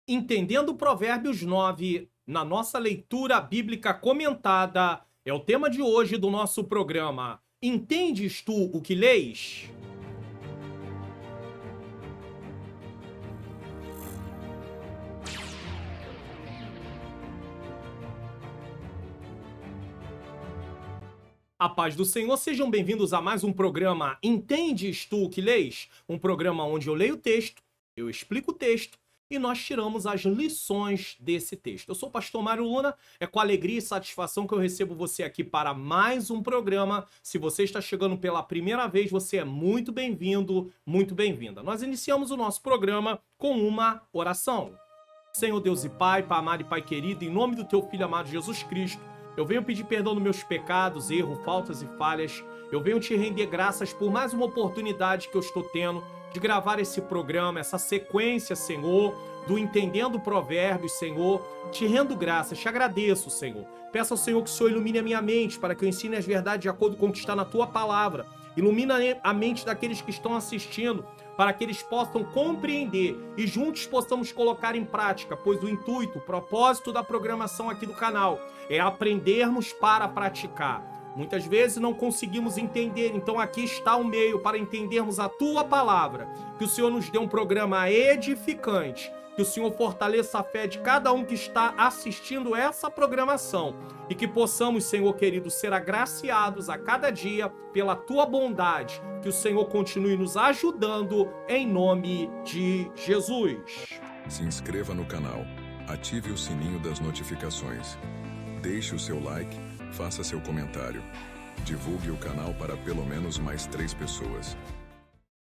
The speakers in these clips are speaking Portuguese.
Entendendo Provérbios 9 na nossa leitura bíblica comentada, é o tema de hoje do nosso programa. Entendes tu o que leis? A paz do Senhor, sejam bem-vindos a mais um programa Entendes tu o que leis? Um programa onde eu leio o texto, eu explico o texto e nós tiramos as lições desse texto. Eu sou o pastor Mário Luna, é com alegria e satisfação que eu recebo você aqui para mais um programa. Se você está chegando pela primeira vez, você é muito bem-vindo, muito bem-vinda. Nós iniciamos o nosso programa com uma oração. Senhor Deus e Pai amado e Pai querido, em nome do Teu Filho amado Jesus Cristo, eu venho pedir perdão dos meus pecados, erros, faltas e falhas. Eu venho te render graças por mais uma oportunidade que eu estou tendo de gravar esse programa, essa sequência, Senhor, do Entendendo Provérbios, Senhor. Te rendo graças, te agradeço, Senhor. Peço ao Senhor que o Senhor ilumine a minha mente para que eu ensine as verdades de acordo com o que está na Tua palavra. Ilumina a mente daqueles que estão assistindo, para que eles possam compreender e juntos possamos colocar em prática, pois o intuito, o propósito da programação aqui do canal é aprendermos para praticar. Muitas vezes não conseguimos entender, então aqui está o meio para entendermos a Tua palavra. Que o Senhor nos dê um programa edificante, que o Senhor fortaleça a fé de cada um que está assistindo essa programação e que possamos, Senhor querido, ser agraciados a cada dia pela Tua bondade. Que o Senhor continue nos ajudando em nome de Jesus. Se inscreva no canal, ative o sininho das notificações, deixe o seu like, faça seu comentário, divulgue o canal para pelo menos mais 3 pessoas.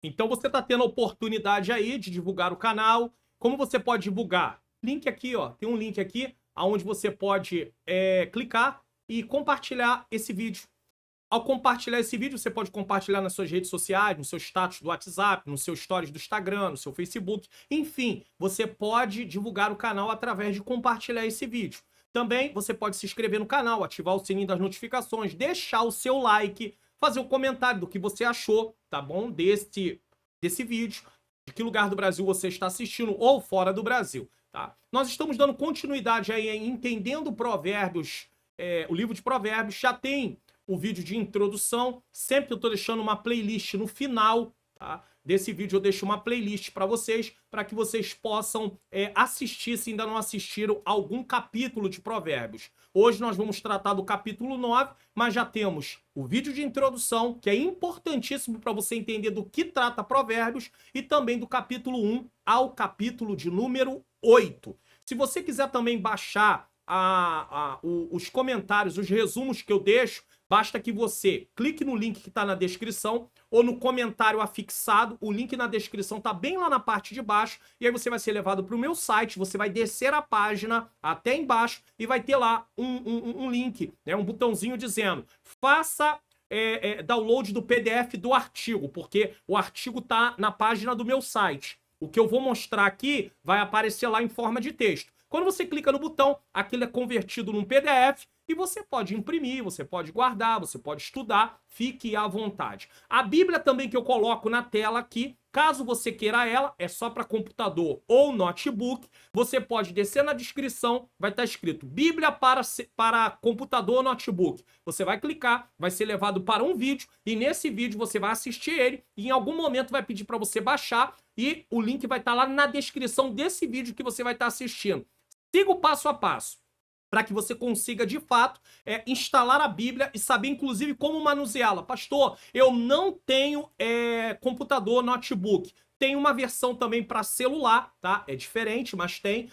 Então você está tendo a oportunidade aí de divulgar o canal. Como você pode divulgar? Link aqui, ó. Tem um link aqui onde você pode clicar e compartilhar esse vídeo. Ao compartilhar esse vídeo, você pode compartilhar nas suas redes sociais, no seu status do WhatsApp, no seu stories do Instagram, no seu Facebook. Enfim, você pode divulgar o canal através de compartilhar esse vídeo. Também você pode se inscrever no canal, ativar o sininho das notificações, deixar o seu like, fazer um comentário do que você achou, tá bom? Desse vídeo, de que lugar do Brasil você está assistindo ou fora do Brasil, tá? Nós estamos dando continuidade aí em Entendendo Provérbios, o livro de Provérbios. Já tem o vídeo de introdução, sempre eu tô deixando uma playlist no final, tá? Desse vídeo eu deixo uma playlist para que vocês possam assistir, se ainda não assistiram, algum capítulo de Provérbios. Hoje nós vamos tratar do capítulo 9, mas já temos o vídeo de introdução, que é importantíssimo para você entender do que trata Provérbios, e também do capítulo 1 ao capítulo de número 8. Se você quiser também baixar os comentários, os resumos que eu deixo, basta que você clique no link que está na descrição ou no comentário afixado. O link na descrição está bem lá na parte de baixo. E aí você vai ser levado para o meu site. Você vai descer a página até embaixo e vai ter lá um link, né, um botãozinho dizendo: faça download do PDF do artigo, porque o artigo está na página do meu site. O que eu vou mostrar aqui vai aparecer lá em forma de texto. Quando você clica no botão, aquilo é convertido num PDF e você pode imprimir, você pode guardar, você pode estudar, fique à vontade. A Bíblia também que eu coloco na tela aqui, caso você queira ela, é só para computador ou notebook. Você pode descer na descrição, vai estar escrito Bíblia para computador ou notebook. Você vai clicar, vai ser levado para um vídeo e nesse vídeo você vai assistir ele e em algum momento vai pedir para você baixar e o link vai estar lá na descrição desse vídeo que você vai estar assistindo. Siga o passo a passo, para que você consiga, de fato, instalar a Bíblia e saber, inclusive, como manuseá-la. Pastor, eu não tenho computador, notebook. Tem uma versão também para celular, tá? É diferente, mas tem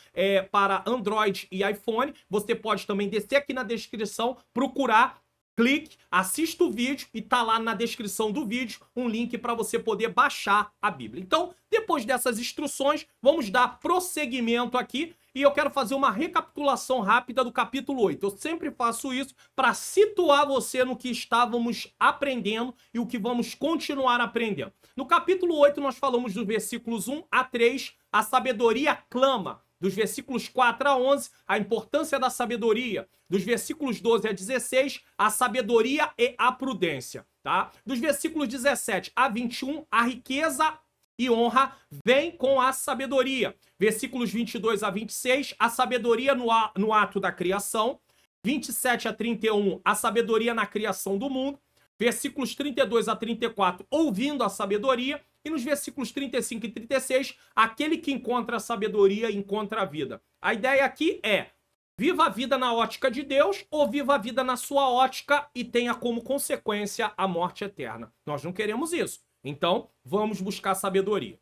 para Android e iPhone. Você pode também descer aqui na descrição, procurar, clique, assista o vídeo e tá lá na descrição do vídeo um link para você poder baixar a Bíblia. Então, depois dessas instruções, vamos dar prosseguimento aqui e eu quero fazer uma recapitulação rápida do capítulo 8. Eu sempre faço isso para situar você no que estávamos aprendendo e o que vamos continuar aprendendo. No capítulo 8, nós falamos dos versículos 1 a 3, a sabedoria clama. Dos versículos 4 a 11, a importância da sabedoria. Dos versículos 12 a 16, a sabedoria e a prudência. Tá? Dos versículos 17 a 21, a riqueza e honra vem com a sabedoria. Versículos 22 a 26, a sabedoria no ato da criação. 27 a 31, a sabedoria na criação do mundo. Versículos 32 a 34, ouvindo a sabedoria. E nos versículos 35 e 36, aquele que encontra a sabedoria encontra a vida. A ideia aqui é: viva a vida na ótica de Deus ou viva a vida na sua ótica e tenha como consequência a morte eterna. Nós não queremos isso. Então, vamos buscar sabedoria.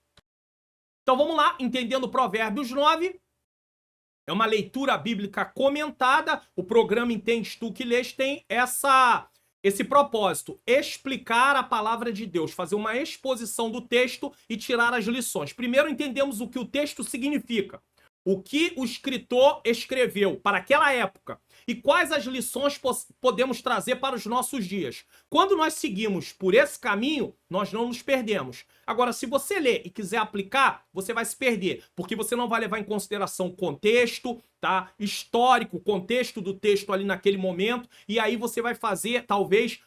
Então, vamos lá, entendendo Provérbios 9. É uma leitura bíblica comentada. O programa Entende Tu Que Lês tem esse propósito: explicar a palavra de Deus, fazer uma exposição do texto e tirar as lições. Primeiro entendemos o que o texto significa, o que o escritor escreveu para aquela época e quais as lições podemos trazer para os nossos dias. Quando nós seguimos por esse caminho, nós não nos perdemos. Agora, se você ler e quiser aplicar, você vai se perder, porque você não vai levar em consideração o contexto, tá? Histórico, o contexto do texto ali naquele momento, e aí você vai fazer, talvez,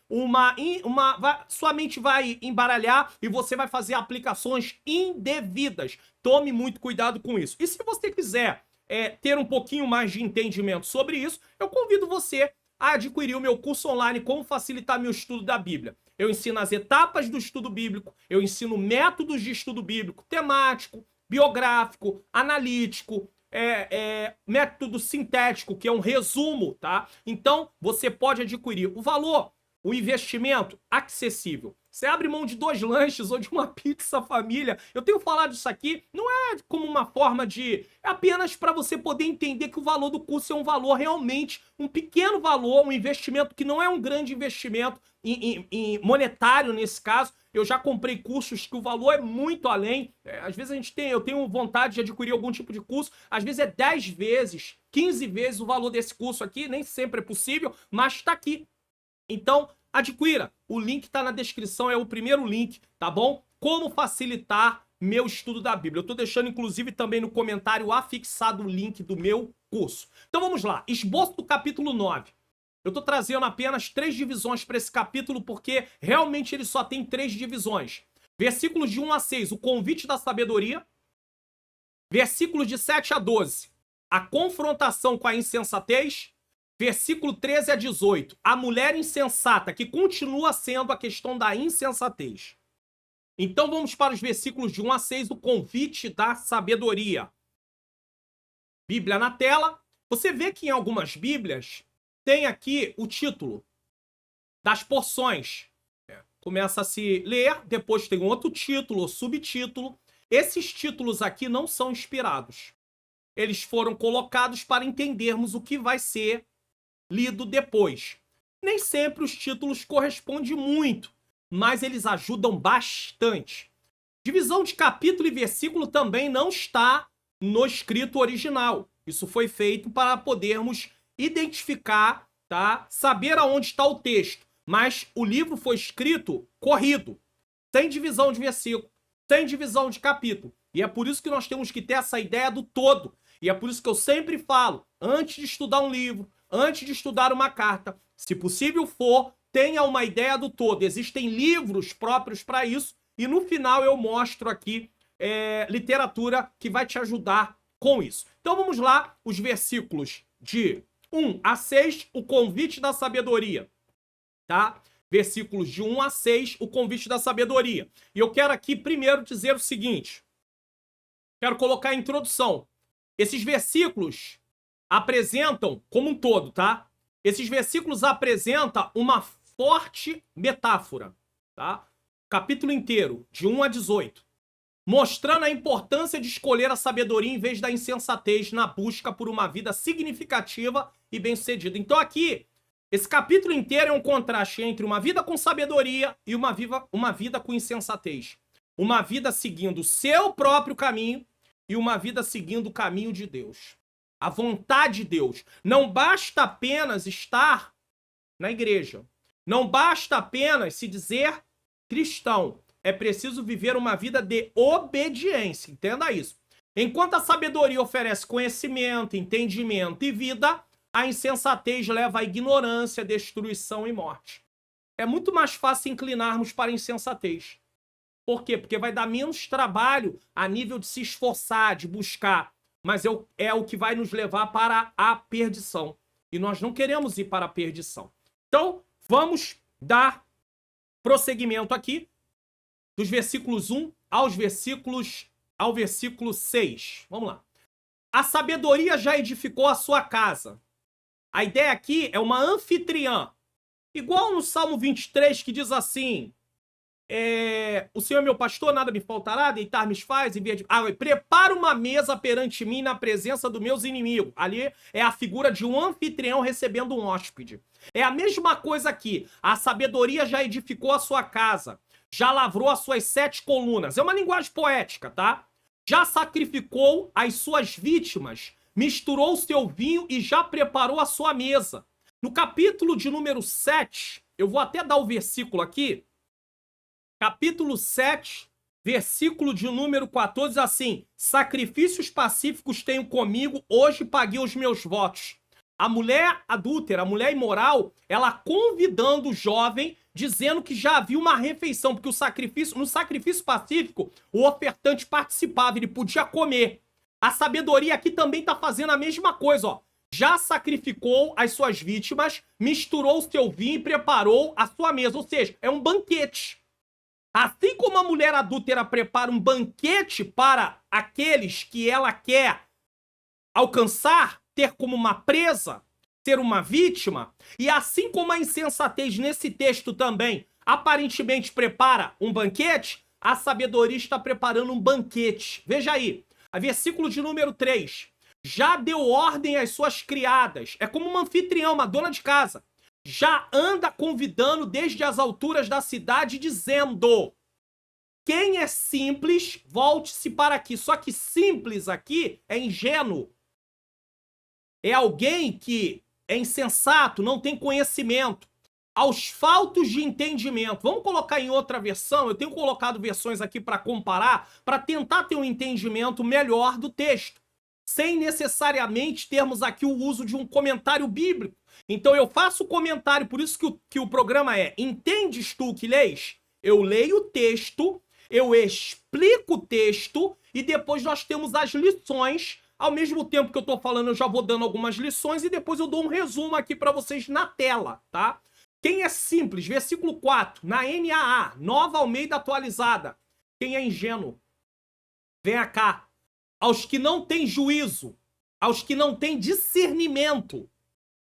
sua mente vai embaralhar e você vai fazer aplicações indevidas. Tome muito cuidado com isso. E se você quiser ter um pouquinho mais de entendimento sobre isso, eu convido você a adquirir o meu curso online Como Facilitar Meu Estudo da Bíblia. Eu ensino as etapas do estudo bíblico, eu ensino métodos de estudo bíblico, temático, biográfico, analítico, método sintético, que é um resumo, tá? Então, você pode adquirir. O valor, o investimento, acessível. Você abre mão de 2 lanches ou de uma pizza família. Eu tenho falado isso aqui, não é como uma forma de... É apenas para você poder entender que o valor do curso é um valor realmente, um pequeno valor, um investimento que não é um grande investimento em monetário nesse caso. Eu já comprei cursos que o valor é muito além. Às vezes eu tenho vontade de adquirir algum tipo de curso. Às vezes é 10 vezes, 15 vezes o valor desse curso aqui. Nem sempre é possível, mas está aqui. Então, adquira. O link está na descrição, é o primeiro link, tá bom? Como facilitar meu estudo da Bíblia. Eu estou deixando, inclusive, também no comentário afixado o link do meu curso. Então vamos lá. Esboço do capítulo 9. Eu estou trazendo apenas 3 divisões para esse capítulo, porque realmente ele só tem 3 divisões. Versículos de 1 a 6, o convite da sabedoria. Versículos de 7 a 12, a confrontação com a insensatez. Versículo 13 a 18, a mulher insensata, que continua sendo a questão da insensatez. Então vamos para os versículos de 1 a 6, o convite da sabedoria. Bíblia na tela. Você vê que em algumas Bíblias tem aqui o título das porções. Começa a se ler, depois tem outro título ou subtítulo. Esses títulos aqui não são inspirados. Eles foram colocados para entendermos o que vai ser lido depois. Nem sempre os títulos correspondem muito, mas eles ajudam bastante. Divisão de capítulo e versículo também não está no escrito original. Isso foi feito para podermos identificar, tá? Saber aonde está o texto. Mas o livro foi escrito corrido, sem divisão de versículo, sem divisão de capítulo. E é por isso que nós temos que ter essa ideia do todo. E é por isso que eu sempre falo, antes de estudar um livro, antes de estudar uma carta, se possível for, tenha uma ideia do todo. Existem livros próprios para isso e no final eu mostro aqui literatura que vai te ajudar com isso. Então vamos lá, os versículos de 1 a 6, o convite da sabedoria, tá? Versículos de 1 a 6, o convite da sabedoria. E eu quero aqui primeiro dizer o seguinte, quero colocar a introdução. Esses versículos apresentam como um todo, tá? Esses versículos apresentam uma forte metáfora, tá? Capítulo inteiro, de 1 a 18, mostrando a importância de escolher a sabedoria em vez da insensatez na busca por uma vida significativa e bem-sucedida. Então aqui, esse capítulo inteiro é um contraste entre uma vida com sabedoria e uma vida com insensatez. Uma vida seguindo o seu próprio caminho e uma vida seguindo o caminho de Deus. A vontade de Deus. Não basta apenas estar na igreja. Não basta apenas se dizer cristão. É preciso viver uma vida de obediência. Entenda isso. Enquanto a sabedoria oferece conhecimento, entendimento e vida, a insensatez leva à ignorância, destruição e morte. É muito mais fácil inclinarmos para a insensatez. Por quê? Porque vai dar menos trabalho a nível de se esforçar, de buscar. Mas é o que vai nos levar para a perdição. E nós não queremos ir para a perdição. Então, vamos dar prosseguimento aqui, dos versículos 1 ao versículo 6. Vamos lá. A sabedoria já edificou a sua casa. A ideia aqui é uma anfitriã. Igual no Salmo 23, que diz assim: o Senhor é meu pastor, nada me faltará, deitar-me faz, prepara uma mesa perante mim na presença dos meus inimigos. Ali é a figura de um anfitrião recebendo um hóspede. É a mesma coisa aqui. A sabedoria já edificou a sua casa, já lavrou as suas 7 colunas. É uma linguagem poética, tá? Já sacrificou as suas vítimas, misturou o seu vinho e já preparou a sua mesa. No capítulo de número 7, eu vou até dar o versículo aqui. Capítulo 7, versículo de número 14, assim: sacrifícios pacíficos tenho comigo, hoje paguei os meus votos. A mulher adúltera, a mulher imoral, ela convidando o jovem, dizendo que já havia uma refeição, porque no sacrifício pacífico, o ofertante participava, ele podia comer. A sabedoria aqui também está fazendo a mesma coisa, ó. Já sacrificou as suas vítimas, misturou o seu vinho e preparou a sua mesa. Ou seja, é um banquete. Assim como a mulher adúltera prepara um banquete para aqueles que ela quer alcançar, ter como uma presa, ser uma vítima, e assim como a insensatez nesse texto também aparentemente prepara um banquete, a sabedoria está preparando um banquete. Veja aí, versículo de número 3. Já deu ordem às suas criadas. É como uma anfitriã, uma dona de casa. Já anda convidando desde as alturas da cidade, dizendo: quem é simples, volte-se para aqui. Só que simples aqui é ingênuo. É alguém que é insensato, não tem conhecimento. Aos faltos de entendimento. Vamos colocar em outra versão. Eu tenho colocado versões aqui para comparar, para tentar ter um entendimento melhor do texto, sem necessariamente termos aqui o uso de um comentário bíblico. Então eu faço o comentário, por isso que o programa é: entendes tu que lês? Eu leio o texto, eu explico o texto e depois nós temos as lições. Ao mesmo tempo que eu tô falando, eu já vou dando algumas lições e depois eu dou um resumo aqui para vocês na tela, tá? Quem é simples? Versículo 4, na NAA, Nova Almeida Atualizada. Quem é ingênuo? Venha cá. Aos que não têm juízo, aos que não têm discernimento,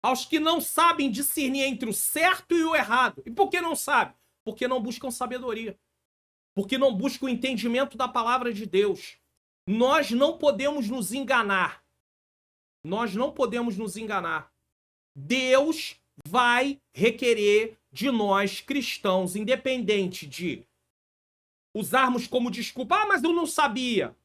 aos que não sabem discernir entre o certo e o errado. E por que não sabem? Porque não buscam sabedoria. Porque não buscam o entendimento da palavra de Deus. Nós não podemos nos enganar. Nós não podemos nos enganar. Deus vai requerer de nós cristãos, independente de usarmos como desculpa: mas eu não sabia.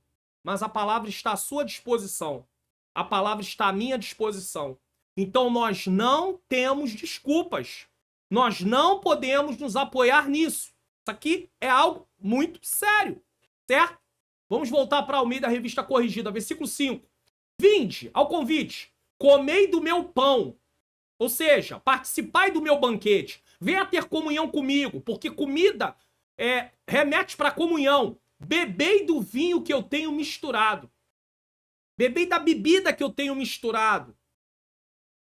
Mas a palavra está à sua disposição. A palavra está à minha disposição. Então nós não temos desculpas. Nós não podemos nos apoiar nisso. Isso aqui é algo muito sério, certo? Vamos voltar para Almeida, Revista Corrigida, versículo 5. Vinde ao convite, comei do meu pão. Ou seja, participai do meu banquete. Venha ter comunhão comigo, porque comida remete para comunhão. Bebei do vinho que eu tenho misturado. Bebei da bebida que eu tenho misturado.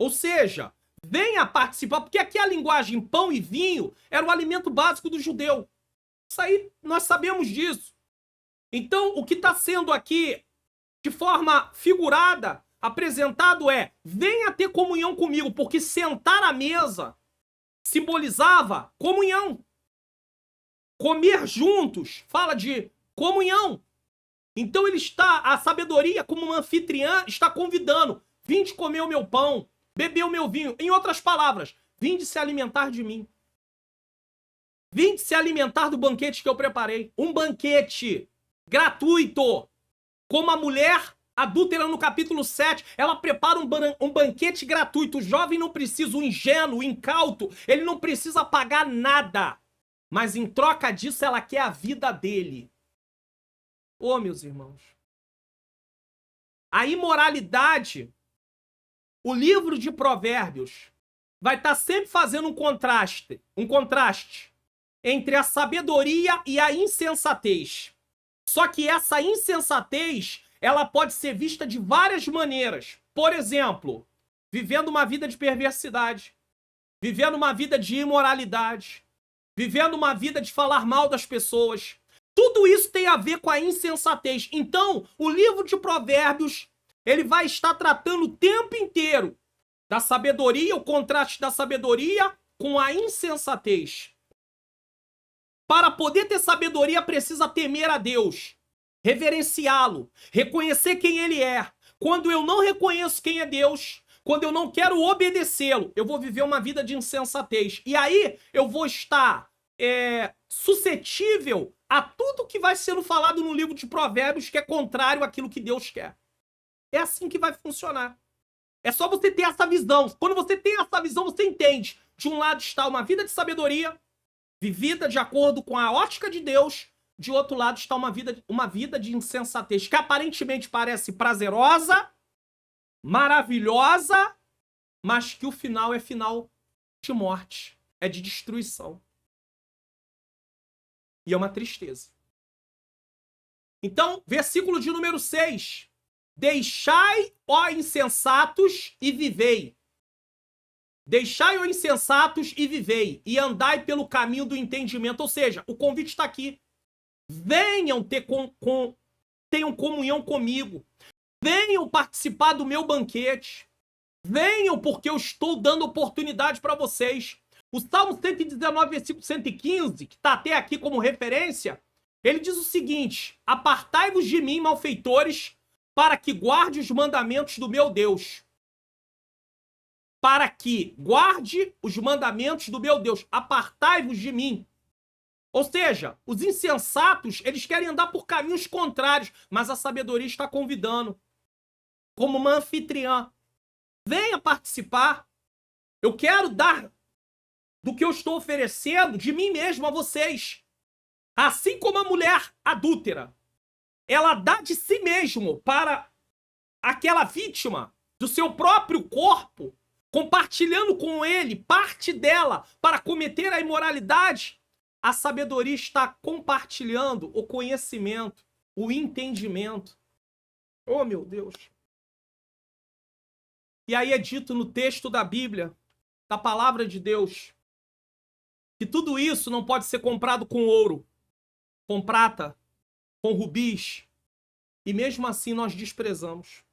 Ou seja, venha participar, porque aqui a linguagem pão e vinho era o alimento básico do judeu. Isso aí, nós sabemos disso. Então, o que está sendo aqui, de forma figurada, apresentado é: venha ter comunhão comigo, porque sentar à mesa simbolizava comunhão. Comer juntos fala de comunhão. Então a sabedoria, como uma anfitriã, está convidando: vinde comer o meu pão, beber o meu vinho. Em outras palavras, vinde se alimentar de mim. Vinde se alimentar do banquete que eu preparei. Um banquete gratuito. Como a mulher adúltera no capítulo 7, ela prepara um banquete gratuito. O jovem não precisa, o ingênuo, o incauto, ele não precisa pagar nada. Mas em troca disso, ela quer a vida dele. Ô, meus irmãos. A imoralidade, o livro de Provérbios, vai estar sempre fazendo um contraste. entre a sabedoria e a insensatez. Só que essa insensatez, ela pode ser vista de várias maneiras. Por exemplo, vivendo uma vida de perversidade, vivendo uma vida de imoralidade, vivendo uma vida de falar mal das pessoas. Tudo isso tem a ver com a insensatez. Então, o livro de Provérbios, ele vai estar tratando o tempo inteiro da sabedoria, o contraste da sabedoria com a insensatez. Para poder ter sabedoria, precisa temer a Deus, reverenciá-lo, reconhecer quem ele é. Quando eu não reconheço quem é Deus, quando eu não quero obedecê-lo, eu vou viver uma vida de insensatez. E aí eu vou estar suscetível a tudo que vai sendo falado no livro de Provérbios que é contrário àquilo que Deus quer. É assim que vai funcionar. É só você ter essa visão. Quando você tem essa visão, você entende. De um lado está uma vida de sabedoria, vivida de acordo com a ótica de Deus. De outro lado está uma vida de insensatez, que aparentemente parece prazerosa, maravilhosa, mas que o final é final de morte, é de destruição. E é uma tristeza. Então, versículo de número 6. Deixai, ó insensatos, e vivei. Deixai, ó insensatos, e vivei, e andai pelo caminho do entendimento. Ou seja, o convite está aqui. Venham tenham comunhão comigo. Venham participar do meu banquete. Venham porque eu estou dando oportunidade para vocês. O Salmo 119, versículo 115, que está até aqui como referência, ele diz o seguinte: apartai-vos de mim, malfeitores, para que guarde os mandamentos do meu Deus. Para que guarde os mandamentos do meu Deus. Apartai-vos de mim. Ou seja, os insensatos, eles querem andar por caminhos contrários, mas a sabedoria está convidando, como uma anfitriã. Venha participar. Eu quero dar do que eu estou oferecendo de mim mesmo a vocês. Assim como a mulher adúltera, ela dá de si mesmo para aquela vítima do seu próprio corpo, compartilhando com ele parte dela para cometer a imoralidade. A sabedoria está compartilhando o conhecimento, o entendimento. Oh, meu Deus! E aí é dito no texto da Bíblia, da palavra de Deus, que tudo isso não pode ser comprado com ouro, com prata, com rubis. E mesmo assim nós desprezamos.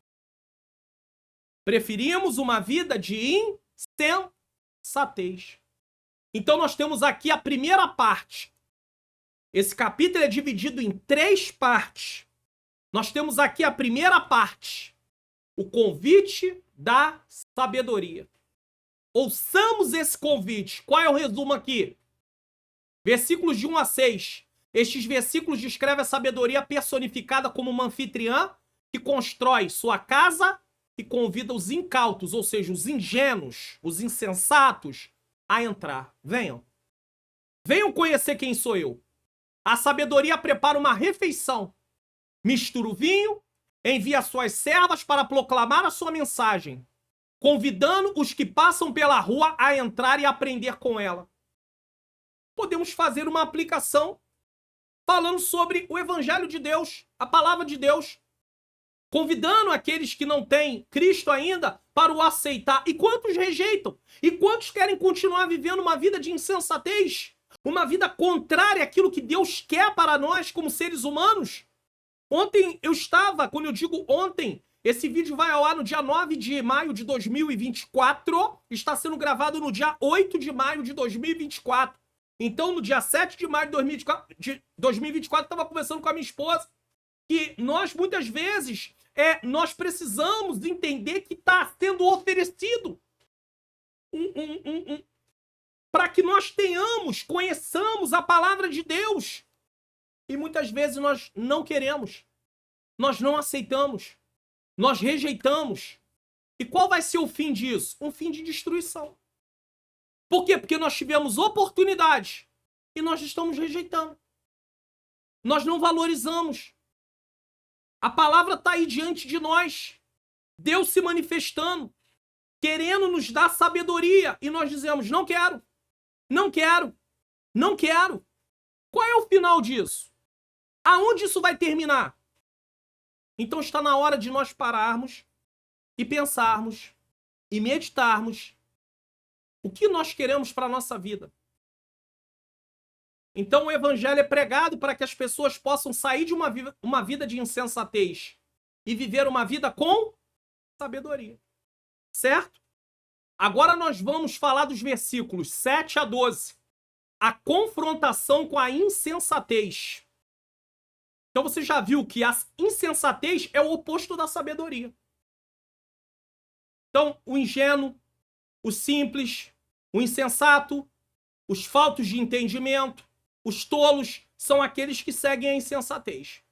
Preferimos uma vida de insensatez. Então nós temos aqui a primeira parte. Esse capítulo é dividido em 3 partes. Nós temos aqui a primeira parte. O convite da sabedoria. Ouçamos esse convite. Qual é o resumo aqui? Versículos de 1 a 6. Estes versículos descrevem a sabedoria personificada como uma anfitriã que constrói sua casa e convida os incautos, ou seja, os ingênuos, os insensatos, a entrar. Venham. Venham conhecer quem sou eu. A sabedoria prepara uma refeição. Mistura o vinho, envia suas servas para proclamar a sua mensagem, convidando os que passam pela rua a entrar e aprender com ela. Podemos fazer uma aplicação falando sobre o Evangelho de Deus, a palavra de Deus, convidando aqueles que não têm Cristo ainda para o aceitar. E quantos rejeitam? E quantos querem continuar vivendo uma vida de insensatez? Uma vida contrária àquilo que Deus quer para nós como seres humanos? Ontem eu estava, quando eu digo ontem, esse vídeo vai ao ar no dia 9 de maio de 2024, está sendo gravado no dia 8 de maio de 2024. Então, no dia 7 de maio de 2024, eu estava conversando com a minha esposa que nós, muitas vezes, nós precisamos entender que está sendo oferecido para que nós conheçamos a palavra de Deus. E muitas vezes nós não queremos, nós não aceitamos, nós rejeitamos. E qual vai ser o fim disso? Um fim de destruição. Por quê? Porque nós tivemos oportunidade e nós estamos rejeitando. Nós não valorizamos. A palavra está aí diante de nós. Deus se manifestando, querendo nos dar sabedoria. E nós dizemos, não quero, não quero, não quero. Qual é o final disso? Aonde isso vai terminar? Então está na hora de nós pararmos e pensarmos e meditarmos o que nós queremos para a nossa vida. Então o evangelho é pregado para que as pessoas possam sair de uma vida de insensatez e viver uma vida com sabedoria. Certo? Agora nós vamos falar dos versículos 7 a 12. A confrontação com a insensatez. Então você já viu que a insensatez é o oposto da sabedoria. Então, o ingênuo, o simples, o insensato, os faltos de entendimento, os tolos, são aqueles que seguem a insensatez.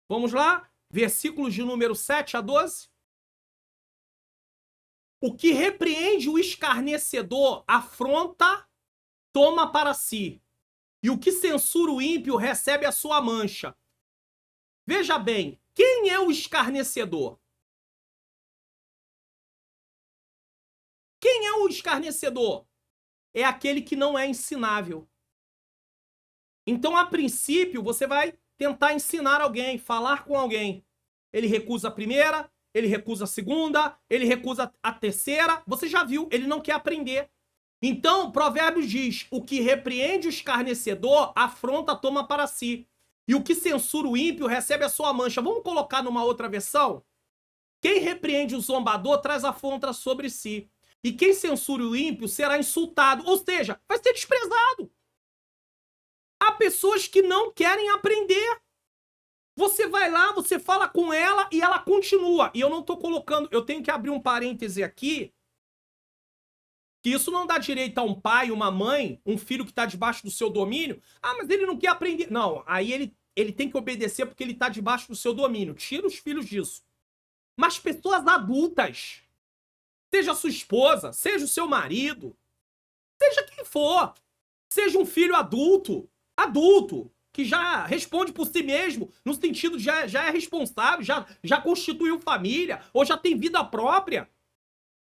Vamos lá? Versículos de número 7 a 12. O que repreende o escarnecedor afronta, toma para si. E o que censura o ímpio recebe a sua mancha. Veja bem, quem é o escarnecedor? Quem é o escarnecedor? É aquele que não é ensinável. Então, a princípio, você vai tentar ensinar alguém, falar com alguém. Ele recusa a primeira, ele recusa a segunda, ele recusa a terceira. Você já viu, ele não quer aprender. Então, Provérbios diz, o que repreende o escarnecedor, afronta, toma para si. E o que censura o ímpio recebe a sua mancha. Vamos colocar numa outra versão? Quem repreende o zombador traz afronta sobre si. E quem censura o ímpio será insultado. Ou seja, vai ser desprezado. Há pessoas que não querem aprender. Você vai lá, você fala com ela e ela continua. E eu não estou colocando... Eu tenho que abrir um parêntese aqui. Que isso não dá direito a um pai, uma mãe, um filho que está debaixo do seu domínio. Ah, mas ele não quer aprender. Não, aí ele tem que obedecer porque ele está debaixo do seu domínio. Tira os filhos disso. Mas pessoas adultas, seja a sua esposa, seja o seu marido, seja quem for, seja um filho adulto, que já responde por si mesmo, no sentido de já é responsável, já constituiu família, ou já tem vida própria.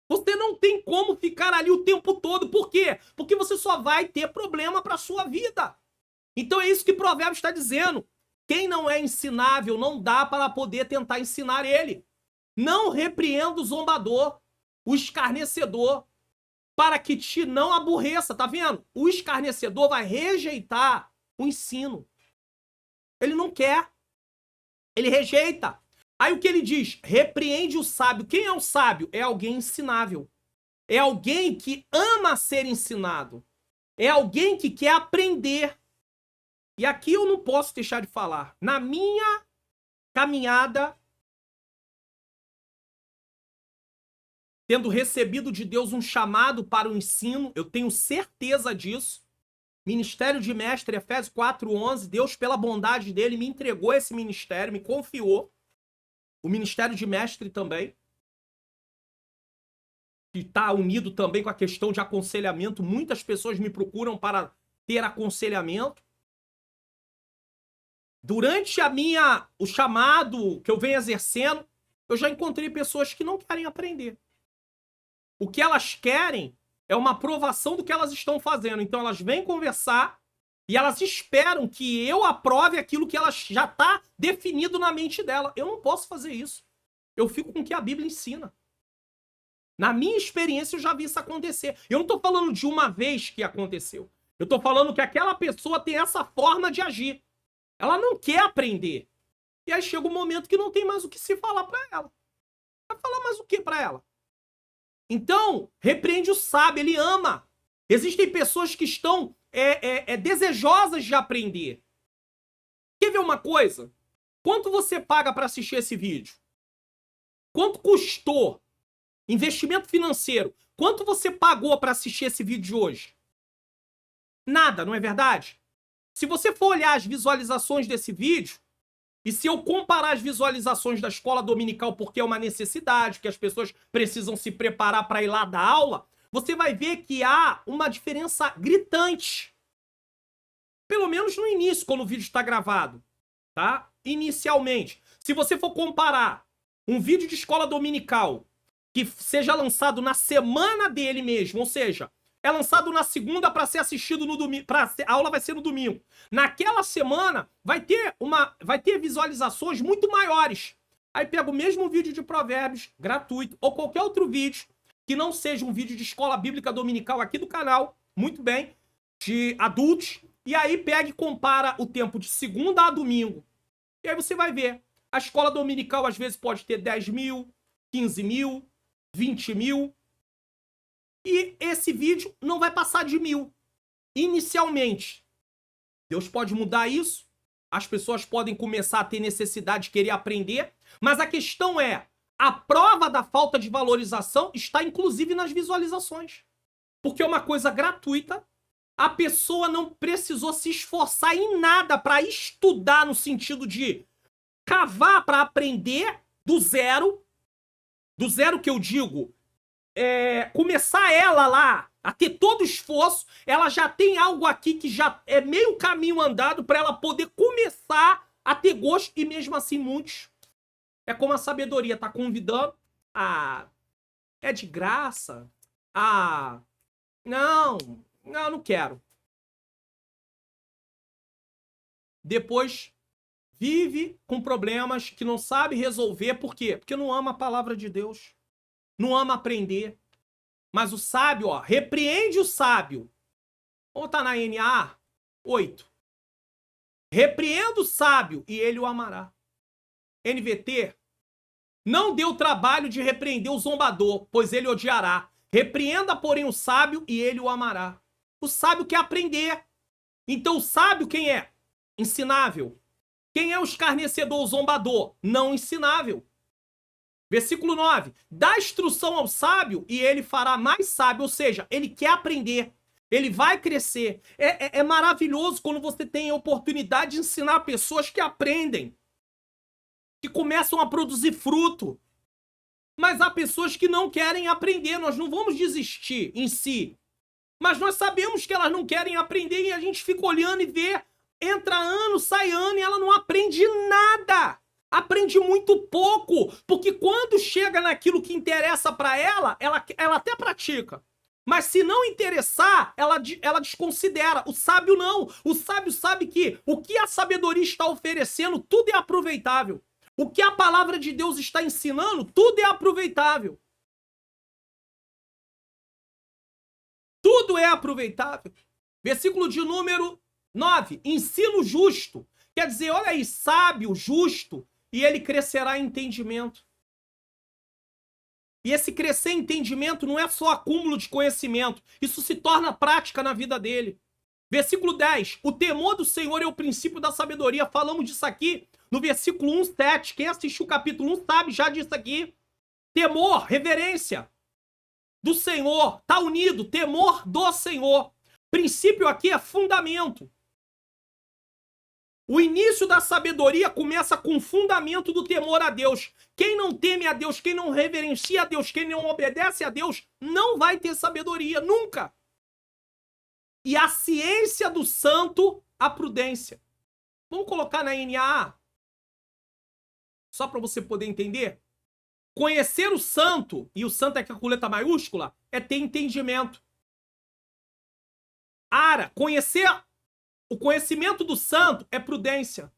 Você não tem como ficar ali o tempo todo. Por quê? Porque você só vai ter problema para a sua vida. Então é isso que Provérbios está dizendo. Quem não é ensinável, não dá para poder tentar ensinar ele. Não repreenda o zombador, o escarnecedor, para que te não aborreça. Tá vendo? O escarnecedor vai rejeitar o ensino. Ele não quer. Ele rejeita. Aí o que ele diz? Repreende o sábio. Quem é o sábio? É alguém ensinável. É alguém que ama ser ensinado. É alguém que quer aprender. E aqui eu não posso deixar de falar. Na minha caminhada, tendo recebido de Deus um chamado para o ensino, eu tenho certeza disso. Ministério de mestre, Efésios 4:11, Deus, pela bondade dele, me entregou esse ministério, me confiou. O ministério de mestre também, que está unido também com a questão de aconselhamento. Muitas pessoas me procuram para ter aconselhamento. Durante o chamado que eu venho exercendo, eu já encontrei pessoas que não querem aprender. O que elas querem é uma aprovação do que elas estão fazendo. Então elas vêm conversar e elas esperam que eu aprove aquilo que ela já está definido na mente dela. Eu não posso fazer isso. Eu fico com o que a Bíblia ensina. Na minha experiência, eu já vi isso acontecer. Eu não estou falando de uma vez que aconteceu. Eu estou falando que aquela pessoa tem essa forma de agir. Ela não quer aprender. E aí chega um momento que não tem mais o que se falar para ela. Vai falar mais o que para ela? Então, repreende o sábio, ele ama. Existem pessoas que estão desejosas de aprender. Quer ver uma coisa? Quanto você paga para assistir esse vídeo? Quanto custou? Investimento financeiro. Quanto você pagou para assistir esse vídeo de hoje? Nada, não é verdade? Se você for olhar as visualizações desse vídeo, e se eu comparar as visualizações da escola dominical, porque é uma necessidade, que as pessoas precisam se preparar para ir lá dar aula, você vai ver que há uma diferença gritante. Pelo menos no início, quando o vídeo está gravado, tá? Inicialmente. Se você for comparar um vídeo de escola dominical que seja lançado na semana dele mesmo, ou seja, é lançado na segunda para ser assistido no domingo, a aula vai ser no domingo. Naquela semana vai ter visualizações muito maiores. Aí pega o mesmo vídeo de Provérbios, gratuito, ou qualquer outro vídeo que não seja um vídeo de escola bíblica dominical aqui do canal, muito bem, de adultos, e aí pega e compara o tempo de segunda a domingo. E aí você vai ver. A escola dominical às vezes pode ter 10 mil, 15 mil, 20 mil. E esse vídeo não vai passar de 1.000. Inicialmente. Deus pode mudar isso. As pessoas podem começar a ter necessidade de querer aprender. Mas a questão é, a prova da falta de valorização está inclusive nas visualizações. Porque é uma coisa gratuita. A pessoa não precisou se esforçar em nada para estudar no sentido de cavar para aprender do zero. Do zero que eu digo, começar ela lá a ter todo o esforço, ela já tem algo aqui que já é meio caminho andado para ela poder começar a ter gosto, e mesmo assim muitos. É como a sabedoria tá convidando. É de graça. Não quero. Depois vive com problemas que não sabe resolver. Por quê? Porque não ama a palavra de Deus. Não ama aprender. Mas o sábio, repreende o sábio. Vamos estar na NA 8. Repreenda o sábio e ele o amará. NVT, não dê o trabalho de repreender o zombador, pois ele odiará. Repreenda, porém, o sábio e ele o amará. O sábio quer aprender. Então o sábio quem é? Ensinável. Quem é o escarnecedor, o zombador? Não ensinável. Versículo 9. Dá instrução ao sábio e ele fará mais sábio. Ou seja, ele quer aprender. Ele vai crescer. É maravilhoso quando você tem a oportunidade de ensinar pessoas que aprendem. Que começam a produzir fruto. Mas há pessoas que não querem aprender. Nós não vamos desistir em si. Mas nós sabemos que elas não querem aprender e a gente fica olhando e vê. Entra ano, sai ano e ela não aprende nada. Aprende muito pouco. Porque quando chega naquilo que interessa para ela até pratica. Mas se não interessar, ela desconsidera. O sábio não. O sábio sabe que o que a sabedoria está oferecendo, tudo é aproveitável. O que a palavra de Deus está ensinando, tudo é aproveitável. Tudo é aproveitável. Versículo de número 9. Ensino justo. Quer dizer, olha aí, sábio, justo, e ele crescerá em entendimento. E esse crescer em entendimento não é só acúmulo de conhecimento. Isso se torna prática na vida dele. Versículo 10. O temor do Senhor é o princípio da sabedoria. Falamos disso aqui no versículo 1:7. Quem assistiu o capítulo 1 sabe já disso aqui. Temor, reverência do Senhor. Está unido. Temor do Senhor. Princípio aqui é fundamento. O início da sabedoria começa com o fundamento do temor a Deus. Quem não teme a Deus, quem não reverencia a Deus, quem não obedece a Deus, não vai ter sabedoria, nunca. E a ciência do santo, a prudência. Vamos colocar na NAA? Só para você poder entender. Conhecer o santo, e o santo é com a letra maiúscula, é ter entendimento. Conhecer o conhecimento do santo é prudência.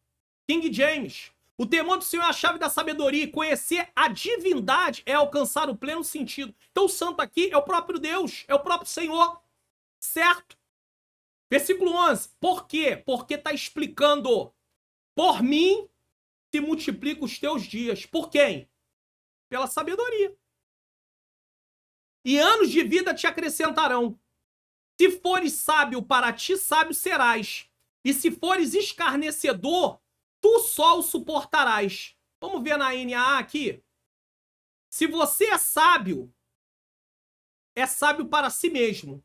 King James. O temor do Senhor é a chave da sabedoria. E conhecer a divindade é alcançar o pleno sentido. Então o santo aqui é o próprio Deus, é o próprio Senhor. Certo? Versículo 11. Por quê? Porque está explicando. Por mim se multiplica os teus dias. Por quem? Pela sabedoria. E anos de vida te acrescentarão. Se fores sábio para ti, sábio serás. E se fores escarnecedor, tu só o suportarás. Vamos ver na NAA aqui. Se você é sábio para si mesmo.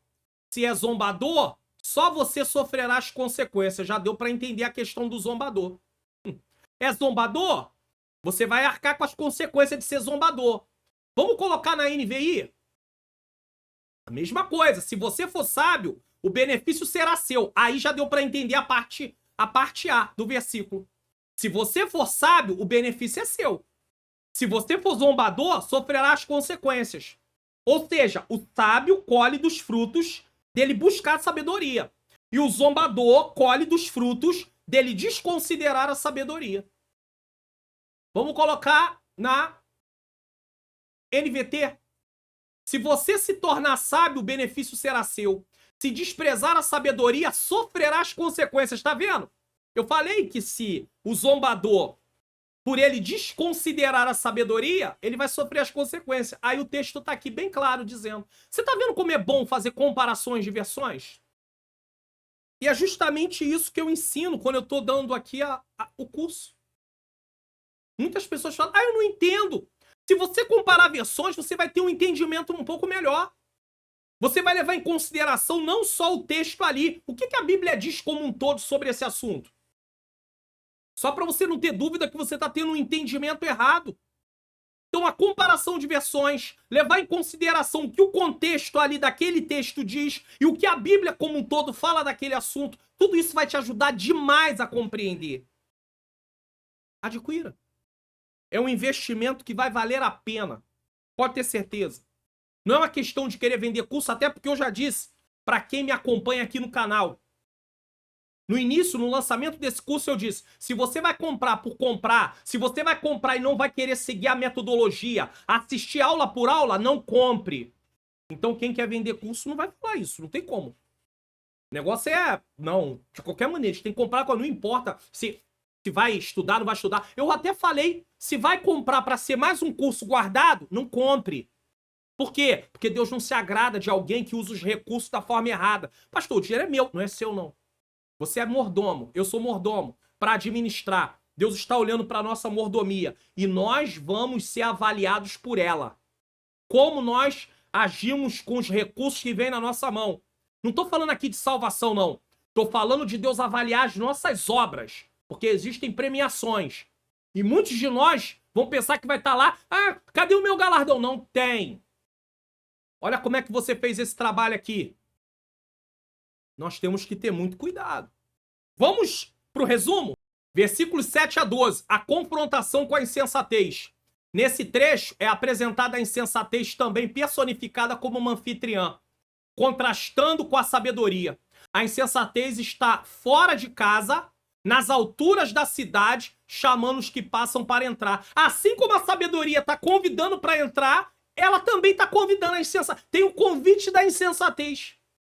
Se é zombador, só você sofrerá as consequências. Já deu para entender a questão do zombador. É zombador? Você vai arcar com as consequências de ser zombador. Vamos colocar na NVI? A mesma coisa. Se você for sábio, o benefício será seu. Aí já deu para entender a parte A do versículo. Se você for sábio, o benefício é seu. Se você for zombador, sofrerá as consequências. Ou seja, o sábio colhe dos frutos dele buscar sabedoria. E o zombador colhe dos frutos dele desconsiderar a sabedoria. Vamos colocar na NVT. Se você se tornar sábio, o benefício será seu. Se desprezar a sabedoria, sofrerá as consequências. Tá vendo? Eu falei que se o zombador, por ele desconsiderar a sabedoria, ele vai sofrer as consequências. Aí o texto tá aqui bem claro dizendo. Você tá vendo como é bom fazer comparações de versões? E é justamente isso que eu ensino quando eu tô dando aqui o curso. Muitas pessoas falam, eu não entendo. Se você comparar versões, você vai ter um entendimento um pouco melhor. Você vai levar em consideração não só o texto ali. O que a Bíblia diz como um todo sobre esse assunto? Só para você não ter dúvida que você está tendo um entendimento errado. Então a comparação de versões, levar em consideração o que o contexto ali daquele texto diz e o que a Bíblia como um todo fala daquele assunto, tudo isso vai te ajudar demais a compreender. Adquira. É um investimento que vai valer a pena. Pode ter certeza. Não é uma questão de querer vender curso, até porque eu já disse, para quem me acompanha aqui no canal. No início, no lançamento desse curso, eu disse, se você vai comprar por comprar, se você vai comprar e não vai querer seguir a metodologia, assistir aula por aula, não compre. Então quem quer vender curso não vai falar isso, não tem como. O negócio é, não, de qualquer maneira, a gente tem que comprar, não importa se vai estudar, não vai estudar. Eu até falei, se vai comprar para ser mais um curso guardado, não compre. Por quê? Porque Deus não se agrada de alguém que usa os recursos da forma errada. Pastor, o dinheiro é meu, não é seu não. Você é mordomo, eu sou mordomo, para administrar. Deus está olhando para a nossa mordomia e nós vamos ser avaliados por ela. Como nós agimos com os recursos que vêm na nossa mão. Não estou falando aqui de salvação, não. Estou falando de Deus avaliar as nossas obras, porque existem premiações. E muitos de nós vão pensar que vai estar lá, cadê o meu galardão? Não tem. Olha como é que você fez esse trabalho aqui. Nós temos que ter muito cuidado. Vamos para o resumo? Versículos 7 a 12. A confrontação com a insensatez. Nesse trecho é apresentada a insensatez também personificada como uma anfitriã, contrastando com a sabedoria. A insensatez está fora de casa, nas alturas da cidade, chamando os que passam para entrar. Assim como a sabedoria está convidando para entrar, ela também está convidando a insensatez. Tem o convite da insensatez.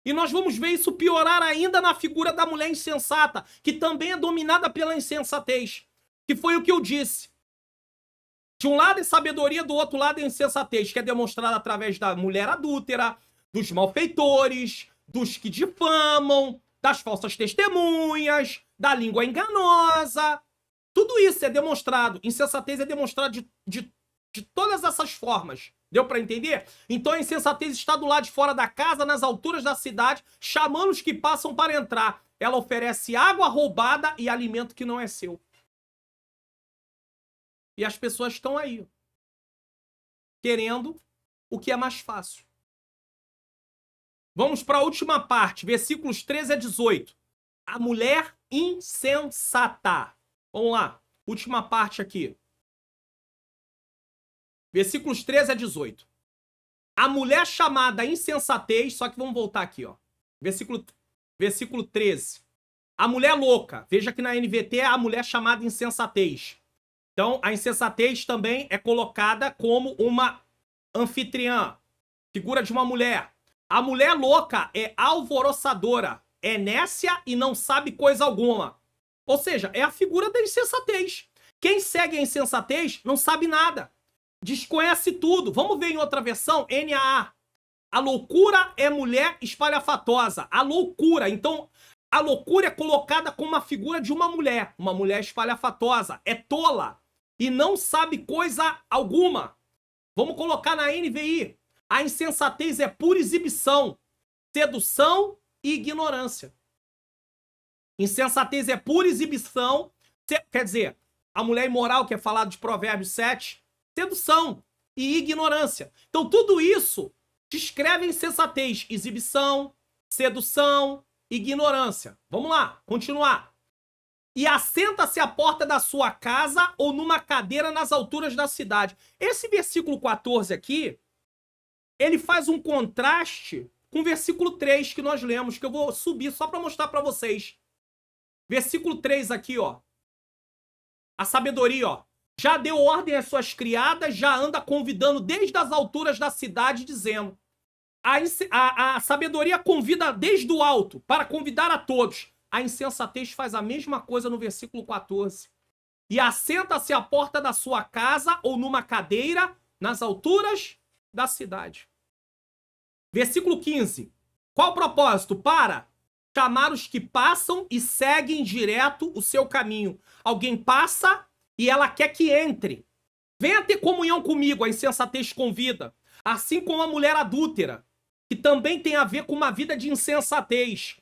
E nós vamos ver isso piorar ainda na figura da mulher insensata, que também é dominada pela insensatez. Que foi o que eu disse. De um lado é sabedoria, do outro lado é insensatez, que é demonstrada através da mulher adúltera, dos malfeitores, dos que difamam, das falsas testemunhas, da língua enganosa. Tudo isso é demonstrado. Insensatez é demonstrado de todas essas formas. Deu para entender? Então a insensatez está do lado de fora da casa, nas alturas da cidade, chamando os que passam para entrar. Ela oferece água roubada e alimento que não é seu. E as pessoas estão aí, querendo o que é mais fácil. Vamos para a última parte, versículos 13 a 18. A mulher insensata. Vamos lá, última parte aqui. Versículos 13 a 18. A mulher chamada insensatez, só que vamos voltar aqui, ó. Versículo 13. A mulher louca. Veja que na NVT é a mulher chamada insensatez. Então, a insensatez também é colocada como uma anfitriã, figura de uma mulher. A mulher louca é alvoroçadora, é nécia e não sabe coisa alguma. Ou seja, é a figura da insensatez. Quem segue a insensatez não sabe nada. Desconhece tudo. Vamos ver em outra versão, NAA. A loucura é mulher espalhafatosa. A loucura. Então, a loucura é colocada como uma figura de uma mulher espalhafatosa. É tola e não sabe coisa alguma. Vamos colocar na NVI. A insensatez é pura exibição, sedução e ignorância. Insensatez é pura exibição, quer dizer, a mulher imoral, que é falado de Provérbios 7, sedução e ignorância. Então tudo isso descreve insensatez, exibição, sedução, ignorância. Vamos lá, continuar. E assenta-se à porta da sua casa ou numa cadeira nas alturas da cidade. Esse versículo 14 aqui, ele faz um contraste com o versículo 3 que nós lemos, que eu vou subir só para mostrar para vocês. Versículo 3 aqui, ó. A sabedoria, ó. Já deu ordem às suas criadas, já anda convidando desde as alturas da cidade, dizendo. A sabedoria convida desde o alto, para convidar a todos. A insensatez faz a mesma coisa no versículo 14. E assenta-se à porta da sua casa ou numa cadeira nas alturas da cidade. Versículo 15. Qual o propósito? Para chamar os que passam e seguem direto o seu caminho. Alguém passa e ela quer que entre. Venha ter comunhão comigo, a insensatez convida. Assim como a mulher adúltera, que também tem a ver com uma vida de insensatez.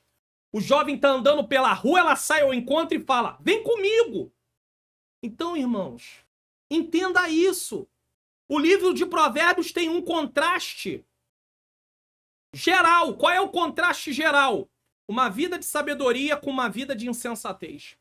O jovem está andando pela rua, ela sai ao encontro e fala, vem comigo. Então, irmãos, entenda isso. O livro de Provérbios tem um contraste geral. Qual é o contraste geral? Uma vida de sabedoria com uma vida de insensatez.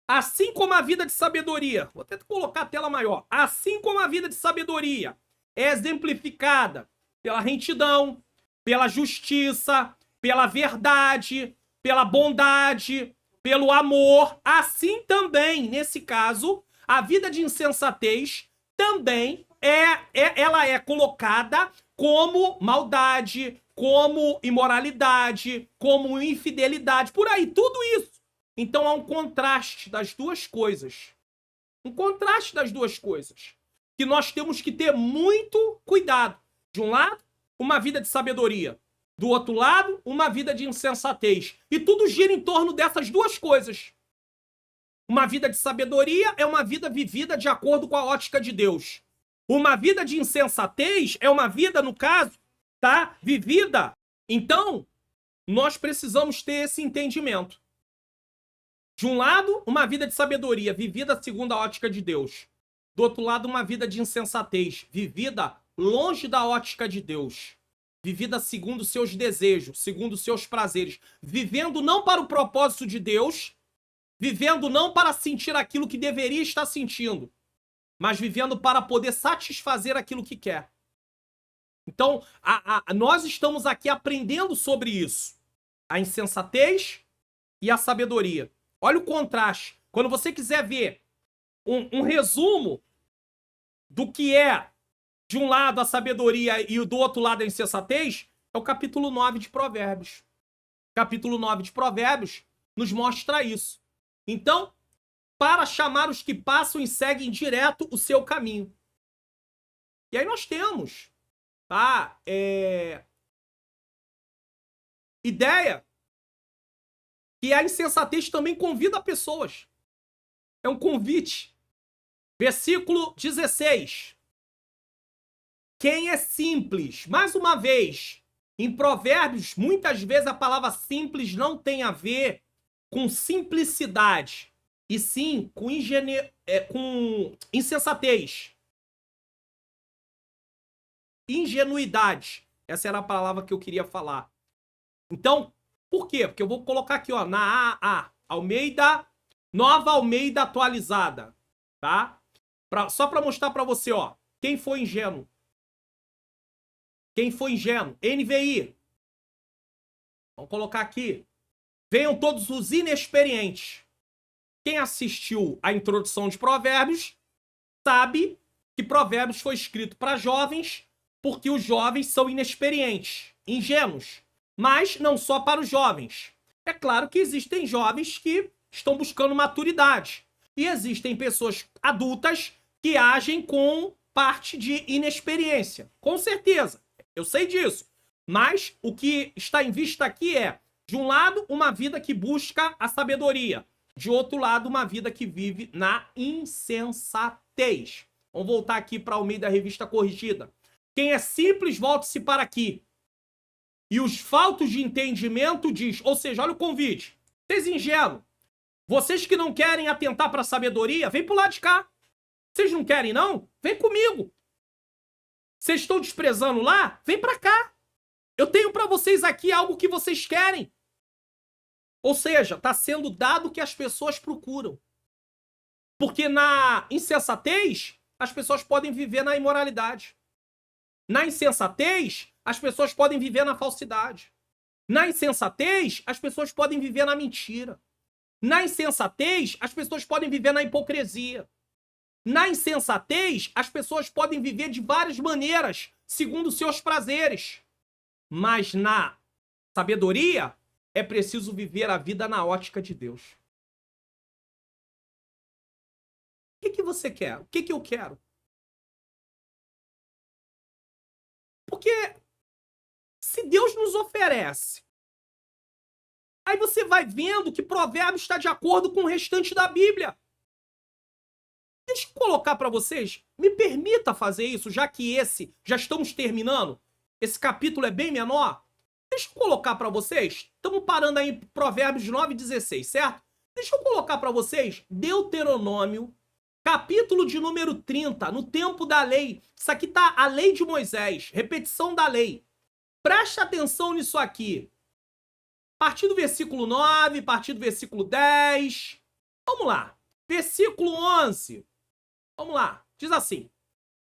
Assim como a vida de sabedoria, vou até colocar a tela maior, assim como a vida de sabedoria é exemplificada pela retidão, pela justiça, pela verdade, pela bondade, pelo amor, assim também, nesse caso, a vida de insensatez também ela é colocada como maldade, como imoralidade, como infidelidade, por aí, tudo isso. Então há um contraste das duas coisas. Um contraste das duas coisas. Que nós temos que ter muito cuidado. De um lado, uma vida de sabedoria. Do outro lado, uma vida de insensatez. E tudo gira em torno dessas duas coisas. Uma vida de sabedoria é uma vida vivida de acordo com a ótica de Deus. Uma vida de insensatez é uma vida, no caso, tá? Vivida. Então, nós precisamos ter esse entendimento. De um lado, uma vida de sabedoria, vivida segundo a ótica de Deus. Do outro lado, uma vida de insensatez, vivida longe da ótica de Deus. Vivida segundo seus desejos, segundo seus prazeres. Vivendo não para o propósito de Deus, vivendo não para sentir aquilo que deveria estar sentindo, mas vivendo para poder satisfazer aquilo que quer. Então, nós estamos aqui aprendendo sobre isso. A insensatez e a sabedoria. Olha o contraste. Quando você quiser ver um resumo do que é, de um lado, a sabedoria e do outro lado, a insensatez, é o capítulo 9 de Provérbios. Capítulo 9 de Provérbios nos mostra isso. Então, para chamar os que passam e seguem direto o seu caminho. E aí nós temos, tá? Ideia que a insensatez também convida pessoas. É um convite. Versículo 16. Quem é simples? Mais uma vez, em Provérbios, muitas vezes a palavra simples não tem a ver com simplicidade, e sim com insensatez. Ingenuidade. Essa era a palavra que eu queria falar. Então, por quê? Porque eu vou colocar aqui, ó, na Almeida, Nova Almeida atualizada, tá? Só para mostrar para você, ó, quem foi ingênuo. Quem foi ingênuo? NVI. Vamos colocar aqui. Venham todos os inexperientes. Quem assistiu à introdução de Provérbios sabe que Provérbios foi escrito para jovens porque os jovens são inexperientes, ingênuos. Mas não só para os jovens. É claro que existem jovens que estão buscando maturidade. E existem pessoas adultas que agem com parte de inexperiência. Com certeza. Eu sei disso. Mas o que está em vista aqui é, de um lado, uma vida que busca a sabedoria. De outro lado, uma vida que vive na insensatez. Vamos voltar aqui para o meio da Revista Corrigida. Quem é simples, volte-se para aqui. E os faltos de entendimento diz, ou seja, olha o convite. Vocês ingênuos, vocês que não querem atentar para a sabedoria, vem pro lado de cá. Vocês não querem, não? Vem comigo. Vocês estão desprezando lá? Vem para cá. Eu tenho para vocês aqui algo que vocês querem. Ou seja, está sendo dado o que as pessoas procuram. Porque na insensatez, as pessoas podem viver na imoralidade. Na insensatez, as pessoas podem viver na falsidade. Na insensatez, as pessoas podem viver na mentira. Na insensatez, as pessoas podem viver na hipocrisia. Na insensatez, as pessoas podem viver de várias maneiras, segundo seus prazeres. Mas na sabedoria, é preciso viver a vida na ótica de Deus. O que você quer? O que eu quero? Porque se Deus nos oferece, aí você vai vendo que Provérbios está de acordo com o restante da Bíblia. Deixa eu colocar para vocês, me permita fazer isso, já que já estamos terminando, esse capítulo é bem menor. Deixa eu colocar para vocês, estamos parando aí em Provérbios 9:16, certo? Deixa eu colocar para vocês Deuteronômio, capítulo de número 30, no tempo da lei. Isso aqui tá a lei de Moisés, repetição da lei. Presta atenção nisso aqui. A partir do versículo 9, a partir do versículo 10. Vamos lá. Versículo 11. Vamos lá. Diz assim.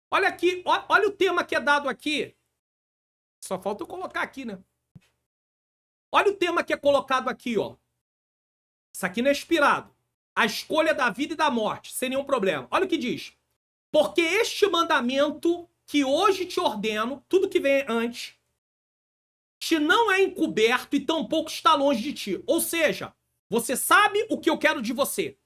Olha aqui, olha o tema que é dado aqui. Só falta eu colocar aqui, né? Olha o tema que é colocado aqui, ó. Isso aqui não é inspirado. A escolha da vida e da morte, sem nenhum problema. Olha o que diz. Porque este mandamento que hoje te ordeno, tudo que vem antes, te não é encoberto e tampouco está longe de ti. Ou seja, você sabe o que eu quero de você.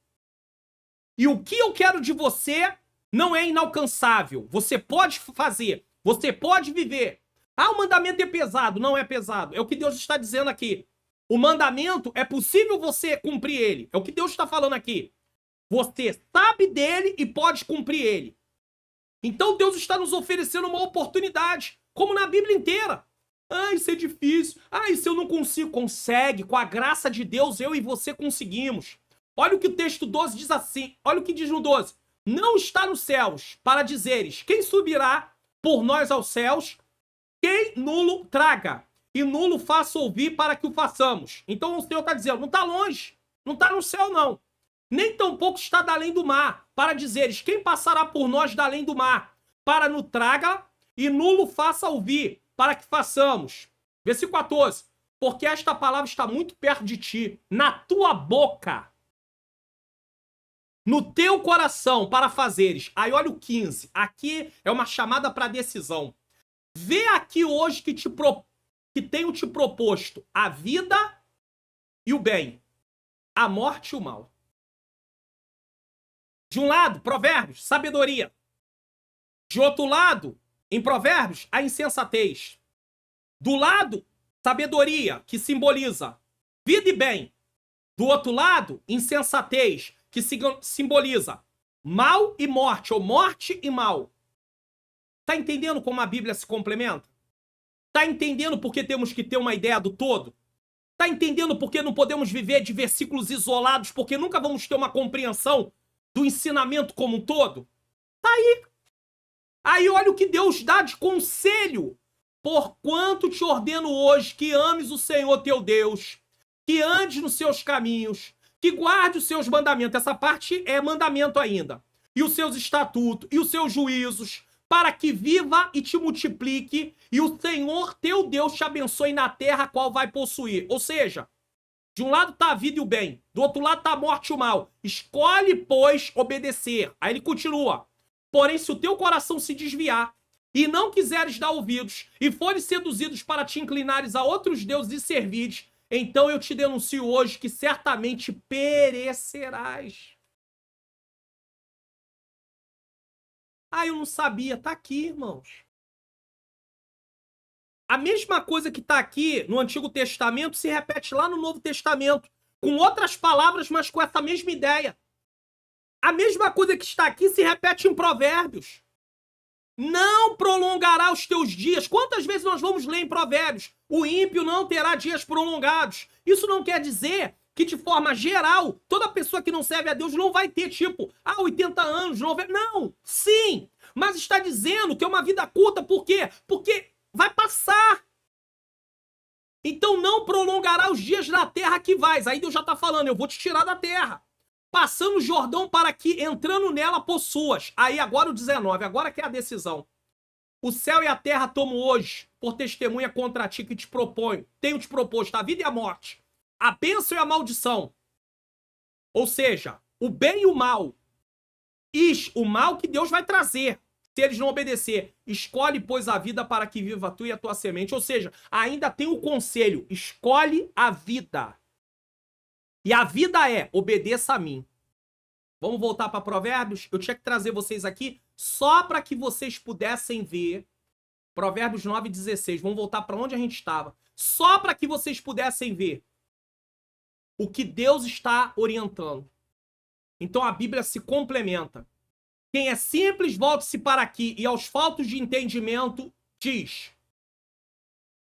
E o que eu quero de você não é inalcançável. Você pode fazer, você pode viver. Ah, o mandamento é pesado. Não é pesado. É o que Deus está dizendo aqui. O mandamento, é possível você cumprir ele. É o que Deus está falando aqui. Você sabe dele e pode cumprir ele. Então Deus está nos oferecendo uma oportunidade, como na Bíblia inteira. Ah, isso é difícil. Ah, isso eu não consigo. Consegue. Com a graça de Deus, eu e você conseguimos. Olha o que o texto 12 diz assim. Olha o que diz no 12. Não está nos céus para dizeres quem subirá por nós aos céus, quem nulo traga e nulo faça ouvir para que o façamos. Então o Senhor está dizendo, não está longe, não está no céu não. Nem tampouco está da além do mar, para dizeres quem passará por nós da além do mar, para nos traga e nulo faça ouvir, para que façamos. Versículo 14. Porque esta palavra está muito perto de ti, na tua boca, no teu coração, para fazeres. Aí olha o 15. Aqui é uma chamada para decisão. Vê aqui hoje que tenho te proposto a vida e o bem, a morte e o mal. De um lado, Provérbios, sabedoria. De outro lado, em Provérbios, a insensatez. Do lado, sabedoria, que simboliza vida e bem. Do outro lado, insensatez, que simboliza mal e morte, ou morte e mal. Tá entendendo como a Bíblia se complementa? Tá entendendo por que temos que ter uma ideia do todo? Tá entendendo por que não podemos viver de versículos isolados, porque nunca vamos ter uma compreensão do ensinamento como um todo? Tá aí. Aí olha o que Deus dá de conselho. Porquanto te ordeno hoje que ames o Senhor teu Deus, que andes nos seus caminhos, que guarde os seus mandamentos. Essa parte é mandamento ainda. E os seus estatutos, e os seus juízos, para que viva e te multiplique, e o Senhor teu Deus te abençoe na terra a qual vai possuir. Ou seja, de um lado está a vida e o bem, do outro lado está a morte e o mal. Escolhe, pois, obedecer. Aí ele continua. Porém, se o teu coração se desviar, e não quiseres dar ouvidos, e fores seduzidos para te inclinares a outros deuses e servires, então eu te denuncio hoje que certamente perecerás. Ah, eu não sabia. Tá aqui, irmãos. A mesma coisa que tá aqui no Antigo Testamento se repete lá no Novo Testamento, com outras palavras, mas com essa mesma ideia. A mesma coisa que está aqui se repete em Provérbios. Não prolongará os teus dias. Quantas vezes nós vamos ler em Provérbios? O ímpio não terá dias prolongados. Isso não quer dizer que, de forma geral, toda pessoa que não serve a Deus não vai ter, 80 anos, 90... Não, sim, mas está dizendo que é uma vida curta. Por quê? Porque vai passar. Então não prolongará os dias na terra que vais. Aí Deus já está falando, eu vou te tirar da terra. Passando o Jordão para que, entrando nela, possuas. Aí agora o 19, agora que é a decisão. O céu e a terra tomo hoje por testemunha contra ti que te proponho. Tenho te proposto a vida e a morte, a bênção e a maldição. Ou seja, o bem e o mal. O mal que Deus vai trazer se eles não obedecer. Escolhe, pois, a vida para que viva tu e a tua semente. Ou seja, ainda tem o conselho. Escolhe a vida. E a vida é, obedeça a mim. Vamos voltar para Provérbios? Eu tinha que trazer vocês aqui só para que vocês pudessem ver. Provérbios 9:16. Vamos voltar para onde a gente estava. Só para que vocês pudessem ver o que Deus está orientando. Então a Bíblia se complementa. Quem é simples, volte-se para aqui. E aos faltos de entendimento, diz: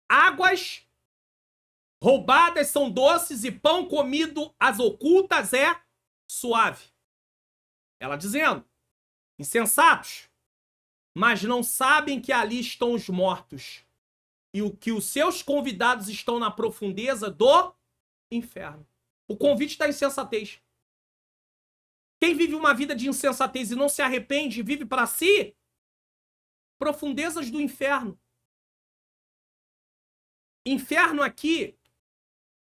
águas roubadas são doces e pão comido às ocultas é suave. Ela dizendo: insensatos, mas não sabem que ali estão os mortos e que os seus convidados estão na profundeza do inferno. O convite da insensatez. Quem vive uma vida de insensatez e não se arrepende e vive para si, profundezas do inferno. Inferno aqui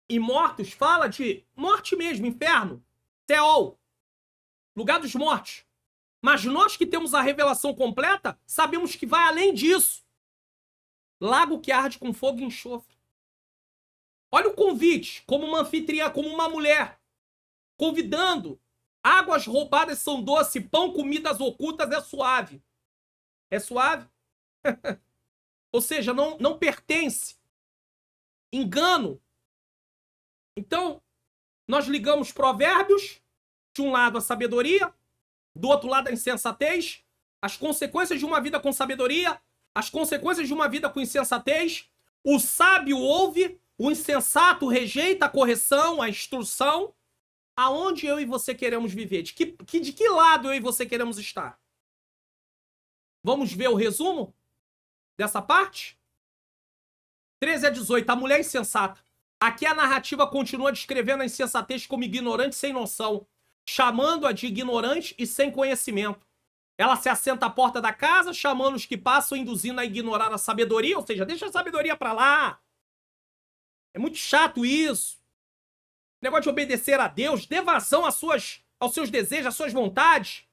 e mortos fala de morte mesmo, inferno, Seol, lugar dos mortos. Mas nós que temos a revelação completa, sabemos que vai além disso. Lago que arde com fogo e enxofre. Olha o convite, como uma anfitriã, como uma mulher, convidando. Águas roubadas são doces, pão comidas ocultas é suave. É suave? Ou seja, não pertence. Engano. Então, nós ligamos Provérbios, de um lado a sabedoria, do outro lado a insensatez, as consequências de uma vida com sabedoria, as consequências de uma vida com insensatez. O sábio ouve, o insensato rejeita a correção, a instrução. Aonde eu e você queremos viver? De que lado eu e você queremos estar? Vamos ver o resumo dessa parte? 13-18. A mulher insensata. Aqui a narrativa continua descrevendo a insensatez como ignorante sem noção, chamando-a de ignorante e sem conhecimento. Ela se assenta à porta da casa, chamando os que passam, induzindo a ignorar a sabedoria, ou seja, deixa a sabedoria pra lá. É muito chato isso. Negócio de obedecer a Deus, dê vazão aos seus desejos, às suas vontades.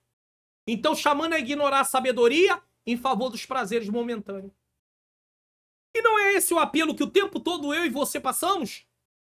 Então, chamando a ignorar a sabedoria em favor dos prazeres momentâneos. E não é esse o apelo que o tempo todo eu e você passamos?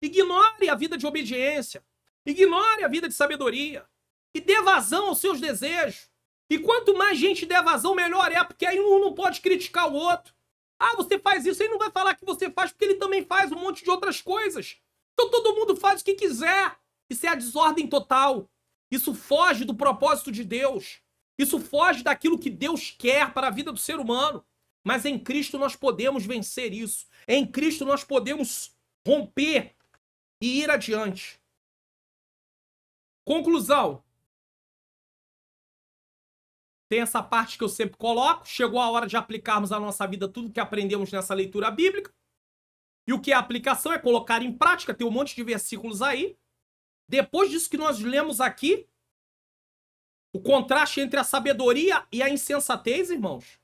Ignore a vida de obediência. Ignore a vida de sabedoria. E dê vazão aos seus desejos. E quanto mais gente der vazão, melhor é, porque aí um não pode criticar o outro. Ah, você faz isso, ele não vai falar que você faz, porque ele também faz um monte de outras coisas. Então todo mundo faz o que quiser. Isso é a desordem total. Isso foge do propósito de Deus. Isso foge daquilo que Deus quer para a vida do ser humano. Mas em Cristo nós podemos vencer isso. Em Cristo nós podemos romper e ir adiante. Conclusão. Tem essa parte que eu sempre coloco. Chegou a hora de aplicarmos à nossa vida tudo que aprendemos nessa leitura bíblica. E o que é aplicação é colocar em prática. Tem um monte de versículos aí. Depois disso que nós lemos aqui, o contraste entre a sabedoria e a insensatez, irmãos.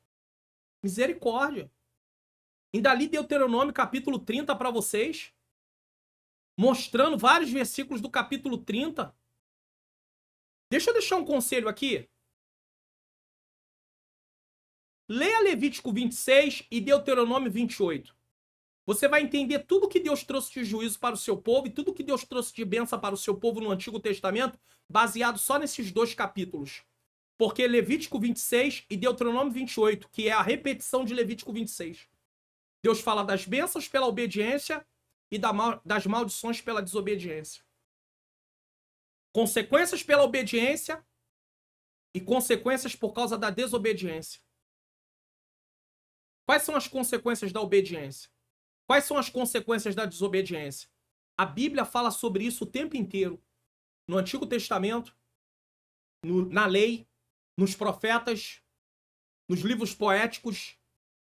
Misericórdia. Ainda li Deuteronômio capítulo 30 para vocês, mostrando vários versículos do capítulo 30. Deixa eu deixar um conselho aqui. Leia Levítico 26 e Deuteronômio 28. Você vai entender tudo que Deus trouxe de juízo para o seu povo e tudo que Deus trouxe de bênção para o seu povo no Antigo Testamento, baseado só nesses dois capítulos. Porque Levítico 26 e Deuteronômio 28, que é a repetição de Levítico 26. Deus fala das bênçãos pela obediência e das maldições pela desobediência. Consequências pela obediência e consequências por causa da desobediência. Quais são as consequências da obediência? Quais são as consequências da desobediência? A Bíblia fala sobre isso o tempo inteiro. No Antigo Testamento, na lei, nos profetas, nos livros poéticos,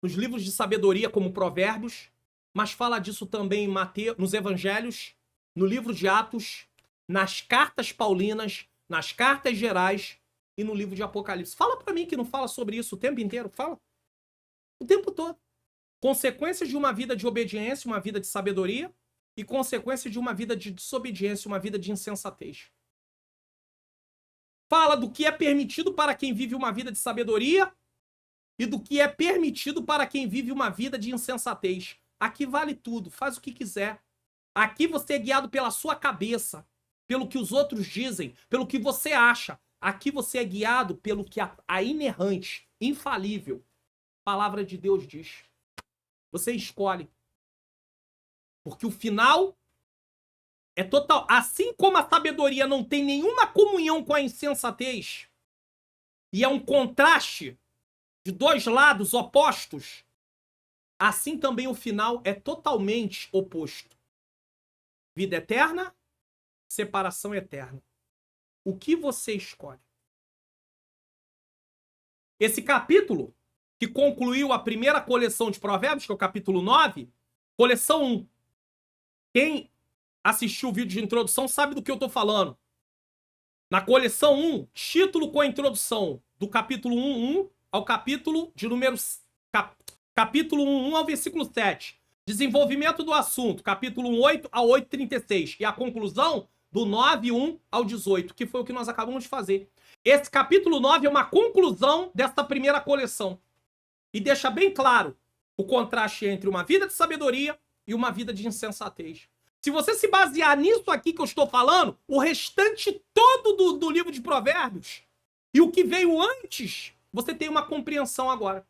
nos livros de sabedoria como Provérbios, mas fala disso também em Mateus, nos Evangelhos, no livro de Atos, nas cartas paulinas, nas cartas gerais e no livro de Apocalipse. Fala pra mim que não fala sobre isso o tempo inteiro, fala. O tempo todo. Consequências de uma vida de obediência, uma vida de sabedoria, e consequências de uma vida de desobediência, uma vida de insensatez. Fala do que é permitido para quem vive uma vida de sabedoria e do que é permitido para quem vive uma vida de insensatez. Aqui vale tudo, faz o que quiser. Aqui você é guiado pela sua cabeça, pelo que os outros dizem, pelo que você acha. Aqui você é guiado pelo que a inerrante, infalível palavra de Deus diz. Você escolhe. Porque o final é total. Assim como a sabedoria não tem nenhuma comunhão com a insensatez, e é um contraste de dois lados opostos, assim também o final é totalmente oposto. Vida eterna, separação eterna. O que você escolhe? Esse capítulo, que concluiu a primeira coleção de provérbios, que é o capítulo 9, coleção 1. Quem assistiu o vídeo de introdução sabe do que eu estou falando. Na coleção 1, título com a introdução, do capítulo 1 ao capítulo de número... capítulo 1 ao versículo 7. Desenvolvimento do assunto, capítulo 8 a 8:36. E a conclusão do 9:1 ao 18, que foi o que nós acabamos de fazer. Esse capítulo 9 é uma conclusão dessa primeira coleção. E deixa bem claro o contraste entre uma vida de sabedoria e uma vida de insensatez. Se você se basear nisso aqui que eu estou falando, o restante todo do livro de Provérbios e o que veio antes, você tem uma compreensão agora.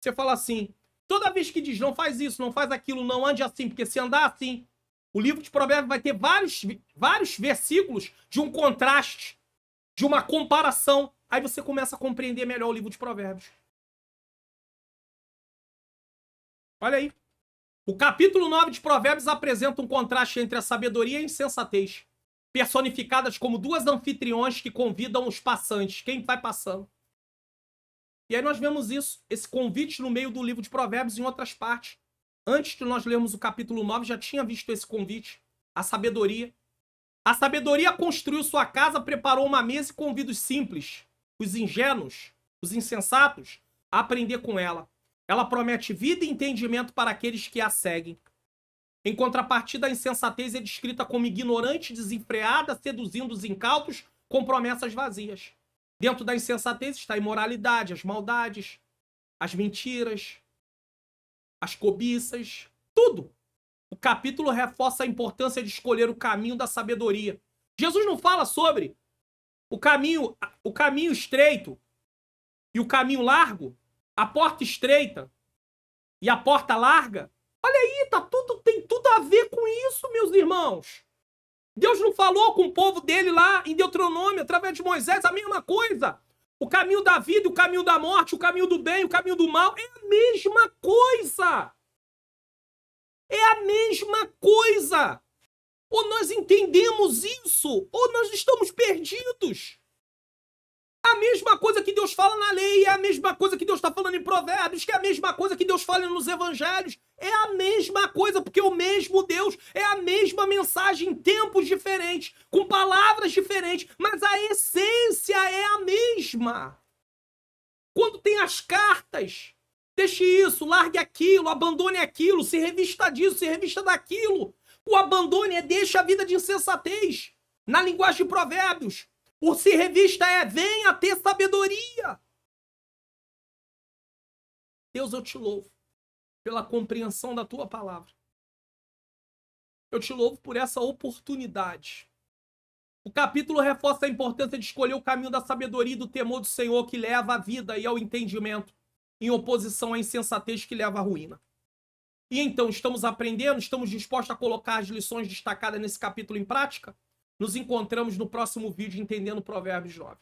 Você fala assim, toda vez que diz não faz isso, não faz aquilo, não ande assim, porque se andar assim, o livro de Provérbios vai ter vários versículos de um contraste, de uma comparação. Aí você começa a compreender melhor o livro de Provérbios. Olha aí. O capítulo 9 de Provérbios apresenta um contraste entre a sabedoria e a insensatez, personificadas como duas anfitriões que convidam os passantes, quem vai passando. E aí nós vemos isso, esse convite no meio do livro de Provérbios em outras partes. Antes de nós lermos o capítulo 9, já tinha visto esse convite. A sabedoria. A sabedoria construiu sua casa, preparou uma mesa e convida os simples, os ingênuos, os insensatos, a aprender com ela. Ela promete vida e entendimento para aqueles que a seguem. Em contrapartida, a insensatez é descrita como ignorante, desenfreada, seduzindo os incautos com promessas vazias. Dentro da insensatez está a imoralidade, as maldades, as mentiras, as cobiças, tudo. O capítulo reforça a importância de escolher o caminho da sabedoria. Jesus não fala sobre o caminho estreito e o caminho largo, a porta estreita e a porta larga. Olha aí, tem tudo a ver com isso, meus irmãos. Deus não falou com o povo dele lá em Deuteronômio, através de Moisés, a mesma coisa. O caminho da vida, o caminho da morte, o caminho do bem, o caminho do mal, é a mesma coisa. É a mesma coisa. Ou nós entendemos isso, ou nós estamos perdidos. A mesma coisa que Deus fala na lei, é a mesma coisa que Deus está falando em Provérbios, que é a mesma coisa que Deus fala nos Evangelhos. É a mesma coisa, porque o mesmo Deus é a mesma mensagem em tempos diferentes, com palavras diferentes, mas a essência é a mesma. Quando tem as cartas, deixe isso, largue aquilo, abandone aquilo, se revista disso, se revista daquilo. O abandone é deixa a vida de insensatez. Na linguagem de Provérbios, o se revista é venha ter sabedoria. Deus, eu te louvo pela compreensão da tua palavra. Eu te louvo por essa oportunidade. O capítulo reforça a importância de escolher o caminho da sabedoria e do temor do Senhor que leva à vida e ao entendimento, em oposição à insensatez que leva à ruína. E então, estamos aprendendo, estamos dispostos a colocar as lições destacadas nesse capítulo em prática? Nos encontramos no próximo vídeo Entendendo Provérbios 9.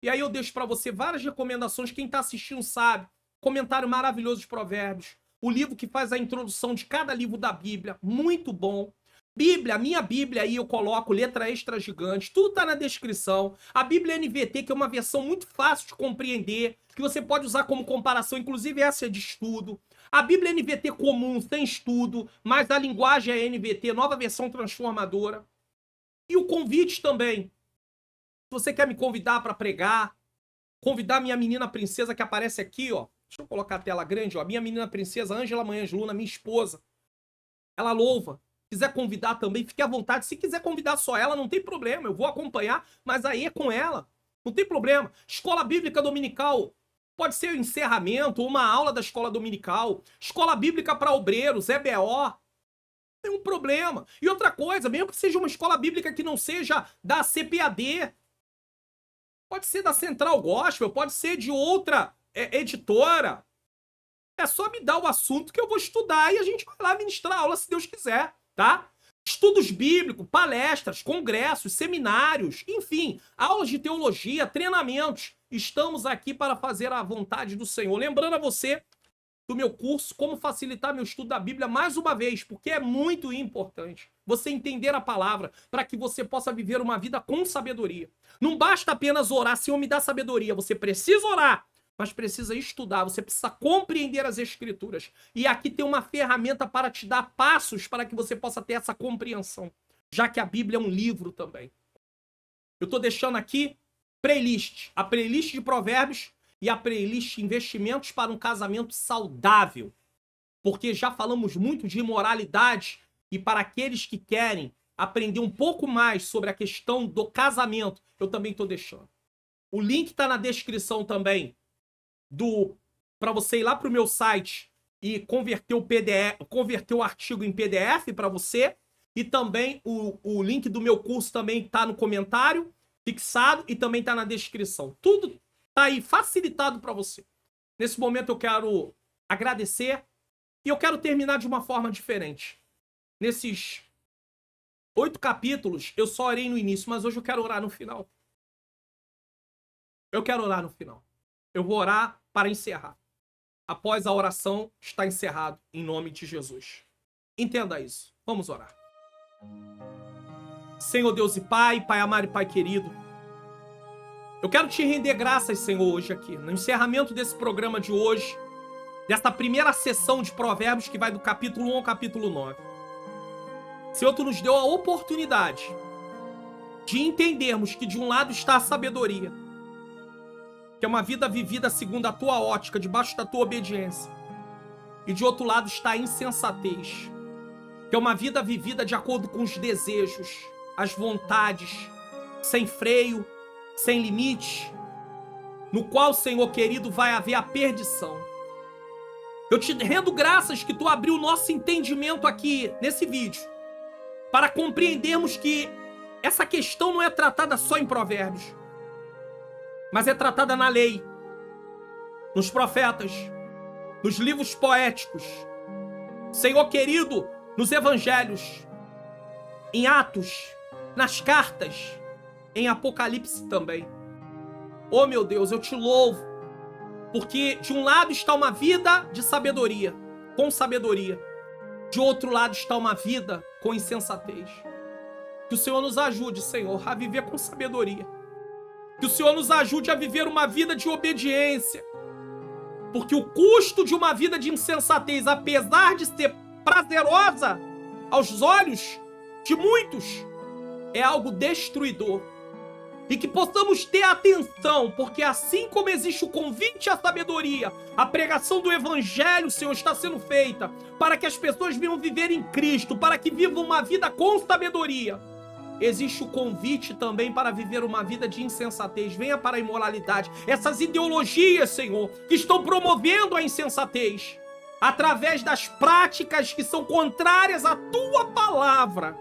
E aí eu deixo para você várias recomendações, quem está assistindo sabe, comentário maravilhoso de Provérbios, o livro que faz a introdução de cada livro da Bíblia, muito bom. Bíblia, minha Bíblia aí eu coloco, letra extra gigante, tudo está na descrição. A Bíblia NVT, que é uma versão muito fácil de compreender, que você pode usar como comparação, inclusive essa é de estudo. A Bíblia NVT comum, sem estudo, mas a linguagem é NVT, nova versão transformadora. E o convite também. Se você quer me convidar para pregar, convidar minha menina princesa que aparece aqui, ó, Deixa eu colocar a tela grande, ó. Minha menina princesa Ângela Manhãs Luna, minha esposa. Ela louva. Se quiser convidar também, fique à vontade. Se quiser convidar só ela, não tem problema. Eu vou acompanhar, mas aí é com ela. Não tem problema. Escola Bíblica Dominical. Pode ser o encerramento, uma aula da escola dominical. Escola Bíblica para obreiros, EBO. Nenhum problema. E outra coisa, mesmo que seja uma escola bíblica que não seja da CPAD, pode ser da Central Gospel, pode ser de outra editora. É só me dar o assunto que eu vou estudar e a gente vai lá ministrar aula se Deus quiser, tá? Estudos bíblicos, palestras, congressos, seminários, enfim, aulas de teologia, treinamentos. Estamos aqui para fazer a vontade do Senhor. Lembrando a você do meu curso, como facilitar meu estudo da Bíblia, mais uma vez, porque é muito importante você entender a palavra para que você possa viver uma vida com sabedoria. Não basta apenas orar, Senhor, me dá sabedoria. Você precisa orar, mas precisa estudar, você precisa compreender as Escrituras. E aqui tem uma ferramenta para te dar passos para que você possa ter essa compreensão, já que a Bíblia é um livro também. Eu estou deixando aqui playlist, a playlist de Provérbios e a playlist Investimentos para um Casamento Saudável. Porque já falamos muito de imoralidade e para aqueles que querem aprender um pouco mais sobre a questão do casamento, eu também estou deixando. O link está na descrição também para você ir lá para o meu site e converter o PDF, converter o artigo em PDF para você. E também o link do meu curso também está no comentário fixado e também está na descrição. Tudo tá aí facilitado para você. Nesse momento eu quero agradecer e eu quero terminar de uma forma diferente. Nesses 8 capítulos eu só orei no início, mas hoje eu quero orar no final. Eu quero orar no final. Eu vou orar para encerrar. Após a oração, está encerrado em nome de Jesus. Entenda isso. Vamos orar. Senhor Deus e Pai, Pai amado e Pai querido, eu quero te render graças, Senhor, hoje aqui, no encerramento desse programa de hoje, desta primeira sessão de Provérbios que vai do capítulo 1 ao capítulo 9. Senhor, Tu nos deu a oportunidade de entendermos que de um lado está a sabedoria, que é uma vida vivida segundo a Tua ótica, debaixo da Tua obediência, e de outro lado está a insensatez, que é uma vida vivida de acordo com os desejos, as vontades, sem freio, sem limite, no qual, Senhor querido, vai haver a perdição. Eu te rendo graças que Tu abriu o nosso entendimento aqui, nesse vídeo, para compreendermos que essa questão não é tratada só em Provérbios, mas é tratada na lei, nos profetas, nos livros poéticos, Senhor querido, nos evangelhos, em Atos, nas cartas, em Apocalipse também. Oh meu Deus, eu te louvo, porque de um lado está uma vida de sabedoria, com sabedoria. De outro lado está uma vida com insensatez. Que o Senhor nos ajude, Senhor, a viver com sabedoria. Que o Senhor nos ajude a viver uma vida de obediência. Porque o custo de uma vida de insensatez, apesar de ser prazerosa aos olhos de muitos, é algo destruidor. E que possamos ter atenção, porque assim como existe o convite à sabedoria, a pregação do Evangelho, Senhor, está sendo feita para que as pessoas venham viver em Cristo, para que vivam uma vida com sabedoria. Existe o convite também para viver uma vida de insensatez. Venha para a imoralidade. Essas ideologias, Senhor, que estão promovendo a insensatez, através das práticas que são contrárias à Tua palavra,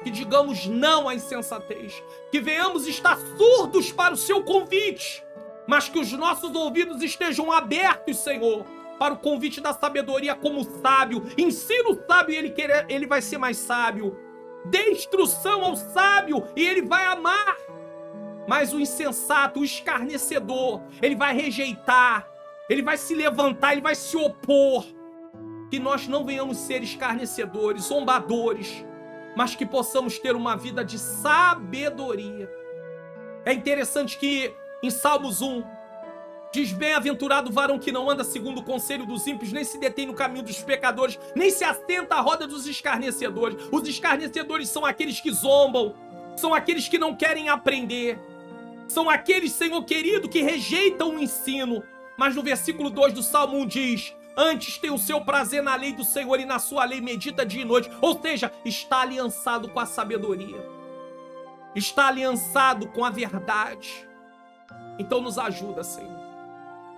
que digamos não à insensatez, que venhamos estar surdos para o Seu convite, mas que os nossos ouvidos estejam abertos, Senhor, para o convite da sabedoria como sábio. Ensina o sábio e ele vai ser mais sábio. Dê instrução ao sábio e ele vai amar. Mas o insensato, o escarnecedor, ele vai rejeitar, ele vai se levantar, ele vai se opor. Que nós não venhamos ser escarnecedores, zombadores, mas que possamos ter uma vida de sabedoria. É interessante que em Salmos 1 diz: bem-aventurado o varão que não anda segundo o conselho dos ímpios, nem se detém no caminho dos pecadores, nem se assenta à roda dos escarnecedores. Os escarnecedores são aqueles que zombam, são aqueles que não querem aprender, são aqueles, Senhor querido, que rejeitam o ensino. Mas no versículo 2 do Salmo 1 diz: antes tem o seu prazer na lei do Senhor e na sua lei medita dia e noite. Ou seja, está aliançado com a sabedoria. Está aliançado com a verdade. Então nos ajuda, Senhor.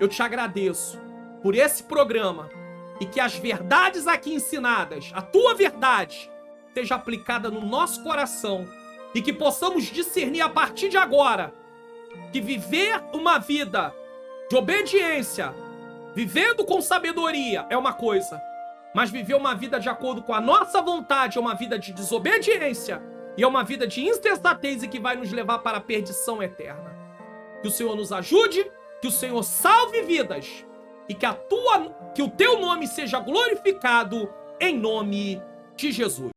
Eu te agradeço por esse programa e que as verdades aqui ensinadas, a tua verdade, seja aplicada no nosso coração e que possamos discernir a partir de agora que viver uma vida de obediência, vivendo com sabedoria é uma coisa, mas viver uma vida de acordo com a nossa vontade é uma vida de desobediência e é uma vida de insensatez e que vai nos levar para a perdição eterna. Que o Senhor nos ajude, que o Senhor salve vidas e que o teu nome seja glorificado em nome de Jesus.